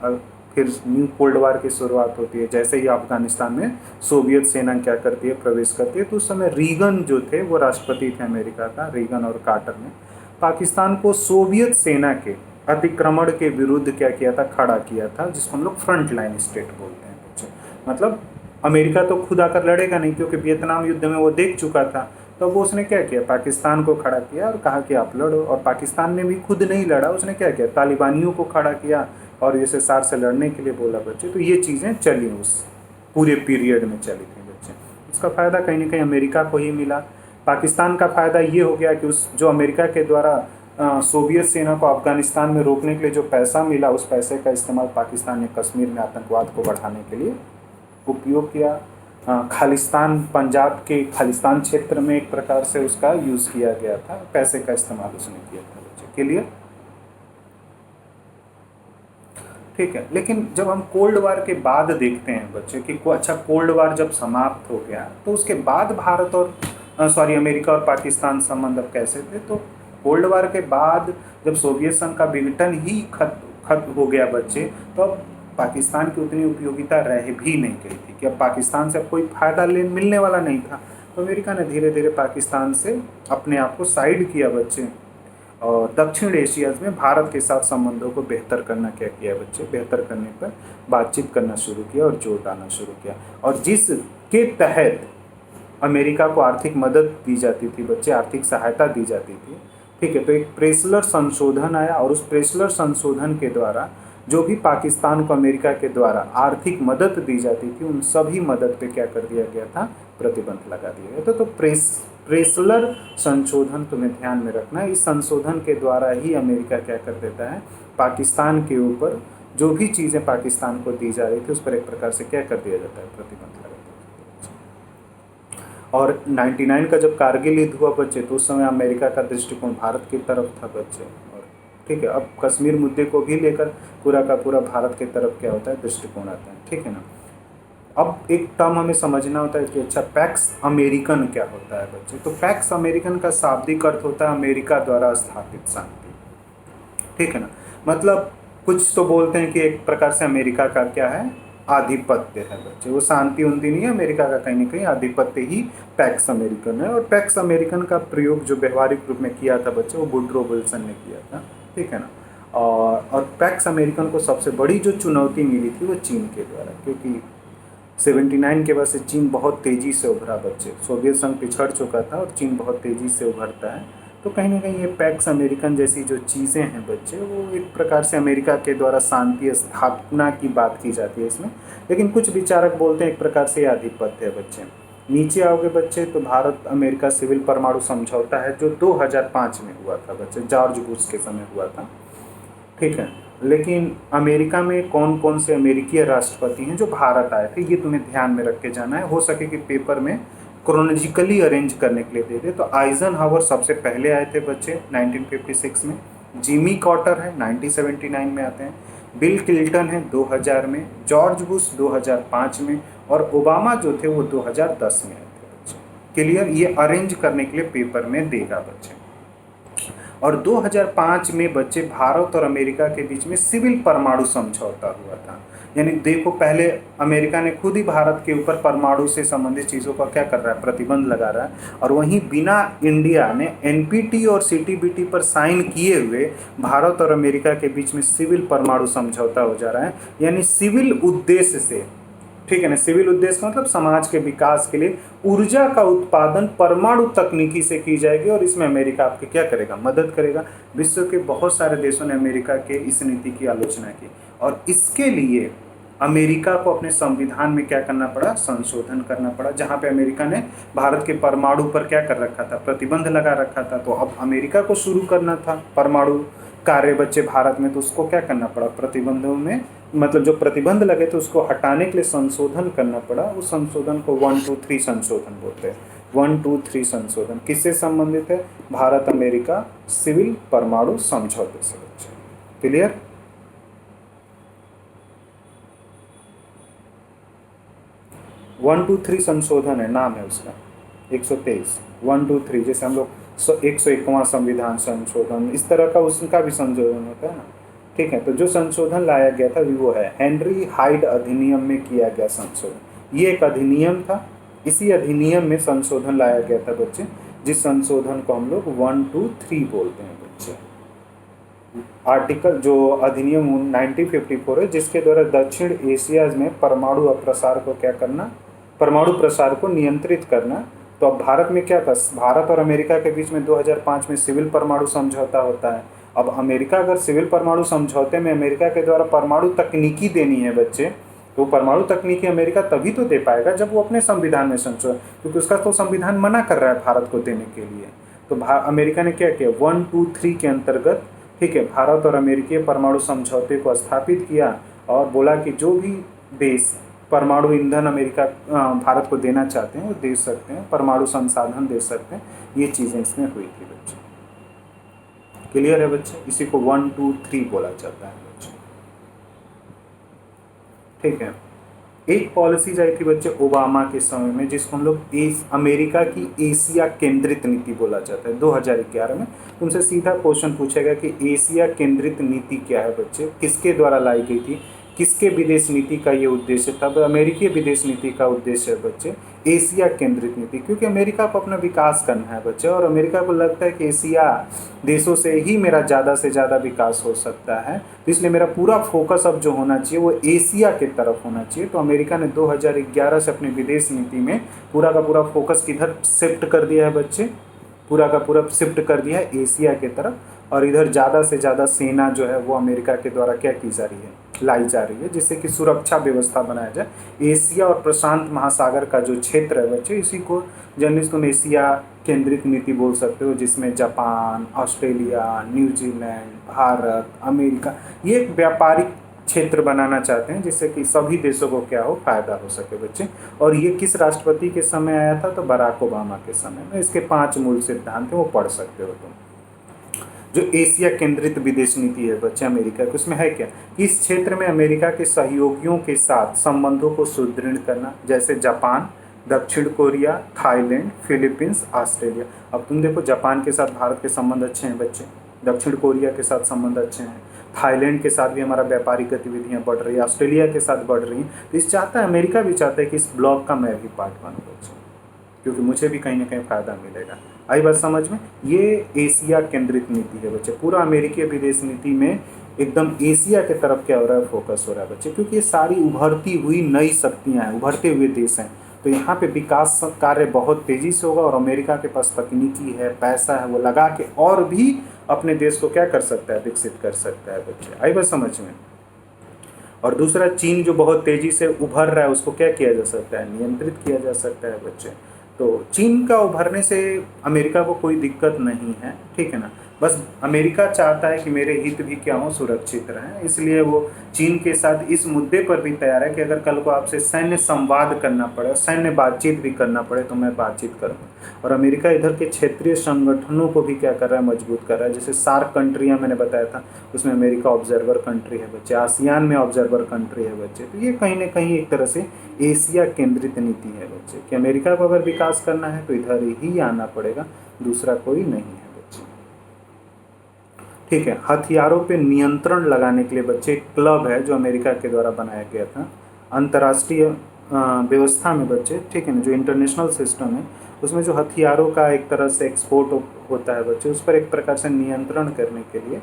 फिर न्यू कोल्ड वार की शुरुआत होती है। जैसे ही अफगानिस्तान में सोवियत सेना क्या करती है, प्रवेश करती है, तो उस समय रीगन जो थे वो राष्ट्रपति थे अमेरिका का, रीगन और कार्टर ने पाकिस्तान को सोवियत सेना के अतिक्रमण के विरुद्ध क्या किया था, खड़ा किया था, जिसको हम लोग फ्रंट लाइन स्टेट बोलते हैं बच्चे। मतलब अमेरिका तो खुद आकर लड़ेगा नहीं, क्योंकि वियतनाम युद्ध में वो देख चुका था। तो वो उसने क्या किया, पाकिस्तान को खड़ा किया और कहा कि आप लड़ो। और पाकिस्तान ने भी खुद नहीं लड़ा, उसने क्या किया, तालिबानियों को खड़ा किया और यूएसएसआर से लड़ने के लिए बोला बच्चे। तो ये चीज़ें चली, उस पूरे पीरियड में चली थी बच्चे। इसका फ़ायदा कहीं ना कहीं अमेरिका को ही मिला। पाकिस्तान का फ़ायदा ये हो गया कि उस जो अमेरिका के द्वारा सोवियत सेना को अफगानिस्तान में रोकने के लिए जो पैसा मिला, उस पैसे का इस्तेमाल पाकिस्तान ने कश्मीर में आतंकवाद को बढ़ाने के लिए उपयोग किया। खालिस्तान, पंजाब के खालिस्तान क्षेत्र में एक प्रकार से उसका यूज़ किया गया था, पैसे का इस्तेमाल उसने किया था बच्चे के लिए। ठीक है, लेकिन जब हम कोल्ड वार के बाद देखते हैं बच्चे कि अच्छा, कोल्ड वार जब समाप्त हो गया तो उसके बाद भारत और अमेरिका और पाकिस्तान संबंध अब कैसे थे। तो कोल्ड वार के बाद जब सोवियत संघ का विघटन ही खत्म हो गया बच्चे, तो अब पाकिस्तान की उतनी उपयोगिता रह भी नहीं गई थी कि अब पाकिस्तान से अब कोई फ़ायदा मिलने वाला नहीं था। तो अमेरिका ने धीरे धीरे पाकिस्तान से अपने आप को साइड किया बच्चे, और दक्षिण एशिया में भारत के साथ संबंधों को बेहतर करना क्या किया बच्चे, बेहतर करने पर बातचीत करना शुरू किया और जोर डालना शुरू किया, और जिसके तहत अमेरिका को आर्थिक मदद दी जाती थी बच्चे, आर्थिक सहायता दी जाती थी। ठीक है, तो एक प्रेसलर संशोधन आया, और उस प्रेसलर संशोधन के द्वारा जो भी पाकिस्तान को अमेरिका के द्वारा आर्थिक मदद दी जाती थी, उन सभी मदद पे क्या कर दिया गया था, प्रतिबंध लगा दिया गया था। तो प्रेसलर संशोधन तुम्हें ध्यान में रखना है। इस संशोधन के द्वारा ही अमेरिका क्या कर देता है, पाकिस्तान के ऊपर जो भी चीज़ें पाकिस्तान को दी जा रही थी उस पर एक प्रकार से क्या कर दिया जाता है, प्रतिबंध लगा दिया जाता है। और 99 का जब कारगिल युद्ध हुआ बच्चे, तो उस समय अमेरिका का दृष्टिकोण भारत की तरफ था बच्चे। और ठीक है, अब कश्मीर मुद्दे को भी लेकर पूरा का पूरा भारत की तरफ क्या होता है, दृष्टिकोण आता है। ठीक है ना। अब एक टर्म हमें समझना होता है कि अच्छा, पैक्स अमेरिकन क्या होता है बच्चे। तो पैक्स अमेरिकन का शाब्दिक अर्थ होता है अमेरिका द्वारा स्थापित शांति। ठीक है ना, मतलब कुछ तो बोलते हैं कि एक प्रकार से अमेरिका का क्या है, आधिपत्य है बच्चे। वो शांति उनती नहीं है, अमेरिका का कहीं ना कहीं आधिपत्य ही पैक्स अमेरिकन है। और पैक्स अमेरिकन का प्रयोग जो व्यवहारिक रूप में किया था बच्चे, वो वुडरो विल्सन ने किया था। ठीक है ना। और पैक्स अमेरिकन को सबसे बड़ी जो चुनौती मिली थी वो चीन के द्वारा, क्योंकि 79 के बाद से चीन बहुत तेज़ी से उभरा बच्चे। सोवियत संघ पिछड़ चुका था और चीन बहुत तेज़ी से उभरता है। तो कहीं ना कहीं ये पैक्स अमेरिकन जैसी जो चीज़ें हैं बच्चे, वो एक प्रकार से अमेरिका के द्वारा शांति स्थापना की बात की जाती है इसमें। लेकिन कुछ विचारक बोलते हैं एक प्रकार से आधिपत्य है बच्चे। नीचे आओगे बच्चे तो भारत अमेरिका सिविल परमाणु समझौता है, जो 2005 में हुआ था बच्चे, जॉर्ज बुश के समय हुआ था। ठीक है, लेकिन अमेरिका में कौन कौन से अमेरिकी राष्ट्रपति हैं जो भारत आए थे, ये तुम्हें ध्यान में रख के जाना है। हो सके कि पेपर में क्रोनोलॉजिकली अरेंज करने के लिए दे दे। तो आइजनहावर सबसे पहले आए थे बच्चे 1956 में, जिमी कॉर्टर है 1979 में आते हैं, बिल क्लिंटन है 2000 में, जॉर्ज बुश 2005 में, और ओबामा जो थे वो 2010 में आए थे बच्चे। क्लियर, ये अरेंज करने के लिए पेपर में देगा बच्चे। और 2005 में बच्चे भारत और अमेरिका के बीच में सिविल परमाणु समझौता हुआ था। यानी देखो, पहले अमेरिका ने खुद ही भारत के ऊपर परमाणु से संबंधित चीज़ों का क्या कर रहा है, प्रतिबंध लगा रहा है। और वहीं बिना इंडिया ने एनपीटी और सीटीबीटी पर साइन किए हुए भारत और अमेरिका के बीच में सिविल परमाणु समझौता हो जा रहा है। यानी सिविल उद्देश्य से, ठीक है ना, सिविल उद्देश्य मतलब समाज के विकास के लिए ऊर्जा का उत्पादन परमाणु तकनीकी से की जाएगी, और इसमें अमेरिका आपकी क्या करेगा, मदद करेगा। विश्व के बहुत सारे देशों ने अमेरिका के इस नीति की आलोचना की, और इसके लिए अमेरिका को अपने संविधान में क्या करना पड़ा, संशोधन करना पड़ा, जहाँ पे अमेरिका ने भारत के परमाणु पर क्या कर रखा था, प्रतिबंध लगा रखा था। तो अब अमेरिका को शुरू करना था परमाणु कार्य बच्चे भारत में, तो उसको क्या करना पड़ा, प्रतिबंधों में मतलब जो प्रतिबंध लगे थे उसको हटाने के लिए संशोधन करना पड़ा। उस संशोधन को 123 संशोधन बोलते हैं। 123 संशोधन किससे संबंधित है, भारत अमेरिका सिविल परमाणु समझौते से बच्चे। क्लियर। वन टू थ्री संशोधन है, नाम है उसका 123, 123। जैसे हम लोग 101वां संविधान संशोधन, इस तरह का उसका भी संशोधन होता है ना। ठीक है, तो जो संशोधन लाया गया था वो है हेनरी हाइड अधिनियम में किया गया संशोधन। ये एक अधिनियम था, इसी अधिनियम में संशोधन लाया गया था बच्चे, जिस संशोधन को हम लोग 123 बोलते हैं बच्चे। आर्टिकल जो अधिनियम 1954 है, जिसके द्वारा दक्षिण एशिया में परमाणु अप्रसार को क्या करना, परमाणु प्रसार को नियंत्रित करना। तो अब भारत में क्या था, भारत और अमेरिका के बीच में 2005 में सिविल परमाणु समझौता होता है। अब अमेरिका अगर सिविल परमाणु समझौते में अमेरिका के द्वारा परमाणु तकनीकी देनी है बच्चे, तो परमाणु तकनीकी अमेरिका तभी तो दे पाएगा जब वो अपने संविधान में संशोधन, क्योंकि उसका तो संविधान मना कर रहा है भारत को देने के लिए। तो अमेरिका ने क्या किया, 1, 2, 3 के अंतर्गत, ठीक है, भारत और अमेरिकी परमाणु समझौते को स्थापित किया और बोला कि जो भी देश परमाणु ईंधन भारत को देना चाहते हैं वो दे सकते हैं, परमाणु संसाधन दे सकते हैं। ये चीज़ें इसमें हुई थी बच्चे। क्लियर है बच्चे? इसी को 1, 2, 3 बोला जाता है बच्चे। ठीक है। एक पॉलिसीज आई थी बच्चे ओबामा के समय में, जिसको हम लोग अमेरिका की एशिया केंद्रित नीति बोला जाता है। 2011 में तुमसे सीधा क्वेश्चन पूछेगा कि एशिया केंद्रित नीति क्या है बच्चे, किसके द्वारा लाई गई थी, किसके विदेश नीति का ये उद्देश्य था। तो अमेरिकी विदेश नीति का उद्देश्य है बच्चे एशिया केंद्रित नीति, क्योंकि अमेरिका को अपना विकास करना है बच्चे, और अमेरिका को लगता है कि एशिया देशों से ही मेरा ज़्यादा से ज़्यादा विकास हो सकता है, तो इसलिए मेरा पूरा फोकस अब जो होना चाहिए वो एशिया की तरफ होना चाहिए। तो अमेरिका ने 2011 से अपनी विदेश नीति में पूरा का पूरा फोकस किधर शिफ्ट कर दिया है बच्चे, पूरा का पूरा शिफ्ट कर दिया है एशिया की तरफ, और इधर ज़्यादा से ज़्यादा सेना जो है वो अमेरिका के द्वारा क्या की जा रही है, लाई जा रही है, जिससे कि सुरक्षा व्यवस्था बनाया जाए। एशिया और प्रशांत महासागर का जो क्षेत्र है बच्चे, इसी को जनरली तुम एशिया केंद्रित नीति बोल सकते हो, जिसमें Japan, Australia, New Zealand, Bharat, America ये एक व्यापारिक क्षेत्र बनाना चाहते हैं, जिससे कि सभी देशों को क्या हो, फायदा हो सके बच्चे। और ये किस राष्ट्रपति के समय आया था, तो बराक ओबामा के समय में। इसके 5 मूल सिद्धांत हैं, वो पढ़ सकते हो तुम। जो एशिया केंद्रित विदेश नीति है बच्चे अमेरिका की, उसमें है क्या, इस क्षेत्र में अमेरिका के सहयोगियों के साथ संबंधों को सुदृढ़ करना, जैसे जापान, दक्षिण कोरिया, थाईलैंड, फिलीपींस, ऑस्ट्रेलिया। अब तुम देखो जापान के साथ भारत के संबंध अच्छे हैं बच्चे, दक्षिण कोरिया के साथ संबंध अच्छे हैं, थाईलैंड के साथ भी हमारा व्यापारिक गतिविधियां बढ़ रही है, ऑस्ट्रेलिया के साथ बढ़ रही हैं। तो इस चाहता है, अमेरिका भी चाहता है कि इस ब्लॉक का मैं भी पार्ट बनूँ बच्चे, क्योंकि मुझे भी कहीं ना कहीं फ़ायदा मिलेगा। आई बात समझ में? ये एशिया केंद्रित नीति है बच्चे। पूरा अमेरिकी विदेश नीति में एकदम एशिया के तरफ क्या हो रहा है, फोकस हो रहा है बच्चे, क्योंकि ये सारी उभरती हुई नई शक्तियाँ हैं, उभरते हुए देश हैं। तो यहाँ पे विकास कार्य बहुत तेज़ी से होगा, और अमेरिका के पास तकनीकी है, पैसा है, वो लगा के और भी अपने देश को क्या कर सकता है, विकसित कर सकता है बच्चे। आई बात समझ में? और दूसरा, चीन जो बहुत तेज़ी से उभर रहा है, उसको क्या किया जा सकता है, नियंत्रित किया जा सकता है बच्चे। तो चीन का उभरने से अमेरिका को कोई दिक्कत नहीं है, ठीक है ना। बस अमेरिका चाहता है कि मेरे हित भी क्या हो, सुरक्षित रहें, इसलिए वो चीन के साथ इस मुद्दे पर भी तैयार है कि अगर कल को आपसे सैन्य संवाद करना पड़े, सैन्य बातचीत भी करना पड़े, तो मैं बातचीत करूँ। और अमेरिका इधर के क्षेत्रीय संगठनों को भी क्या कर रहा है, मजबूत कर रहा है। जैसे सार्क कंट्रियाँ मैंने बताया था, उसमें अमेरिका ऑब्जर्वर कंट्री है बच्चे, आसियान में ऑब्जर्वर कंट्री है बच्चे। तो ये कहीं ना कहीं एक तरह से एशिया केंद्रित नीति है बच्चे, कि अमेरिका को अगर विकास करना है तो इधर ही आना पड़ेगा, दूसरा कोई नहीं है बच्चे। ठीक है। हथियारों पे नियंत्रण लगाने के लिए बच्चे एक क्लब है जो अमेरिका के द्वारा बनाया गया था, अंतर्राष्ट्रीय व्यवस्था में बच्चे, ठीक है ना, जो इंटरनेशनल सिस्टम है उसमें जो हथियारों का एक तरह से एक्सपोर्ट होता है बच्चे, उस पर एक प्रकार से नियंत्रण करने के लिए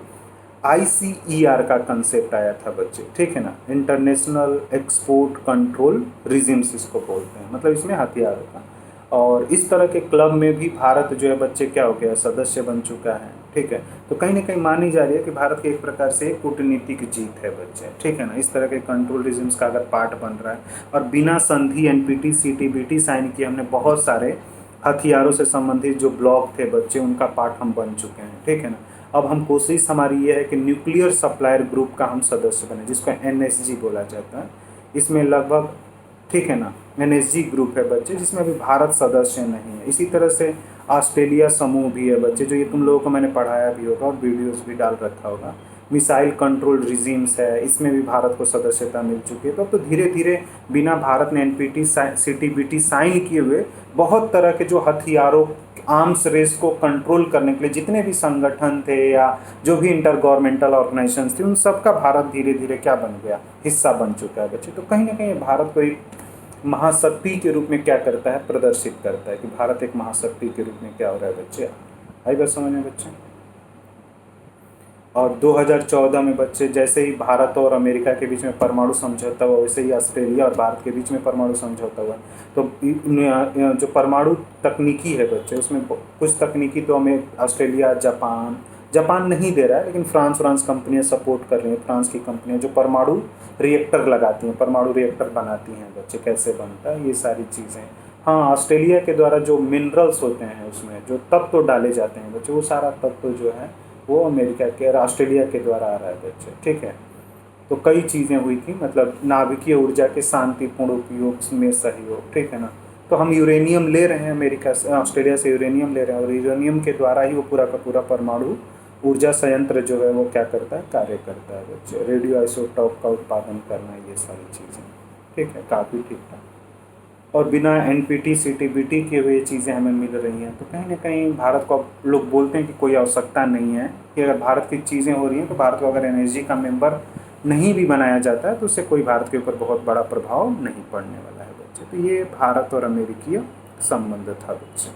ICER का कंसेप्ट आया था बच्चे, ठीक है ना, इंटरनेशनल एक्सपोर्ट कंट्रोल रिजिम्स इसको बोलते हैं, मतलब इसमें हथियारों का। और इस तरह के क्लब में भी भारत जो है बच्चे क्या हो गया, सदस्य बन चुका है, ठीक है। तो कहीं ना कहीं मानी जा रही है कि भारत की एक प्रकार से कूटनीतिक जीत है बच्चे, ठीक है ना, इस तरह के कंट्रोल रिजिम्स का अगर पार्ट बन रहा है। और बिना संधि NPT CTBT साइन किए हमने बहुत सारे हथियारों से संबंधित जो ब्लॉक थे बच्चे, उनका पार्ट हम बन चुके हैं, ठीक है ना। अब हम कोशिश हमारी ये है कि न्यूक्लियर सप्लायर ग्रुप का हम सदस्य बने, जिसको NSG बोला जाता है। इसमें लगभग, ठीक है ना, NSG ग्रुप है बच्चे, जिसमें अभी भारत सदस्य नहीं है। इसी तरह से ऑस्ट्रेलिया समूह भी है बच्चे, जो ये तुम लोगों को मैंने पढ़ाया भी होगा और वीडियोस भी डाल रखा होगा। मिसाइल कंट्रोल रिजीम्स है, इसमें भी भारत को सदस्यता मिल चुकी है। तो अब तो धीरे धीरे बिना भारत ने NPT CTBT साइन किए हुए बहुत तरह के जो हथियारों, आर्म्स रेस को कंट्रोल करने के लिए जितने भी संगठन थे या जो भी इंटर गवर्नमेंटल ऑर्गेनाइजेशंस थी, उन सब का भारत धीरे धीरे क्या बन गया, हिस्सा बन चुका है बच्चे। तो कहीं ना कहीं भारत को एक महाशक्ति के रूप में क्या करता है, प्रदर्शित करता है कि भारत एक महाशक्ति के रूप में क्या हो रहा है बच्चे। आई बात समझ में बच्चे? और 2014 में बच्चे जैसे ही भारत और अमेरिका के बीच में परमाणु समझौता हुआ, वैसे ही ऑस्ट्रेलिया और भारत के बीच में परमाणु समझौता हुआ। तो जो परमाणु तकनीकी है बच्चे, उसमें कुछ तकनीकी तो हमें ऑस्ट्रेलिया, जापान नहीं दे रहा है, लेकिन फ्रांस कंपनियां सपोर्ट कर रही हैं। फ्रांस की कंपनियां जो परमाणु रिएक्टर लगाती हैं, परमाणु रिएक्टर बनाती हैं बच्चे, कैसे बनता है, ये सारी चीज़ें हाँ, ऑस्ट्रेलिया के द्वारा जो मिनरल्स होते हैं उसमें जो तत्व डाले जाते हैं बच्चे, वो सारा तत्व जो है वो अमेरिका के और ऑस्ट्रेलिया के द्वारा आ रहा है बच्चे, ठीक है। तो कई चीज़ें हुई थी, मतलब नाभिकीय ऊर्जा के शांतिपूर्ण उपयोग में सहयोग, ठीक है ना। तो हम यूरेनियम ले रहे हैं अमेरिका से, ऑस्ट्रेलिया से यूरेनियम ले रहे हैं, और यूरेनियम के द्वारा ही वो पूरा का पूरा परमाणु ऊर्जा संयंत्र जो है वो क्या करता है, कार्य करता है बच्चे। रेडियो आइसोटॉप का उत्पादन करना, ये सारी चीज़ें, ठीक है, काफ़ी ठीक ठाक। और बिना एनपीटी सीटीबीटी के हुए चीज़ें हमें मिल रही हैं, तो कहीं ना कहीं भारत को, अब लोग बोलते हैं कि कोई आवश्यकता नहीं है कि अगर भारत की चीज़ें हो रही हैं तो भारत को अगर एनर्जी का मेंबर नहीं भी बनाया जाता है तो उससे कोई भारत के ऊपर बहुत बड़ा प्रभाव नहीं पड़ने वाला है बच्चे। तो ये भारत और अमेरिकी संबंध था बच्चे।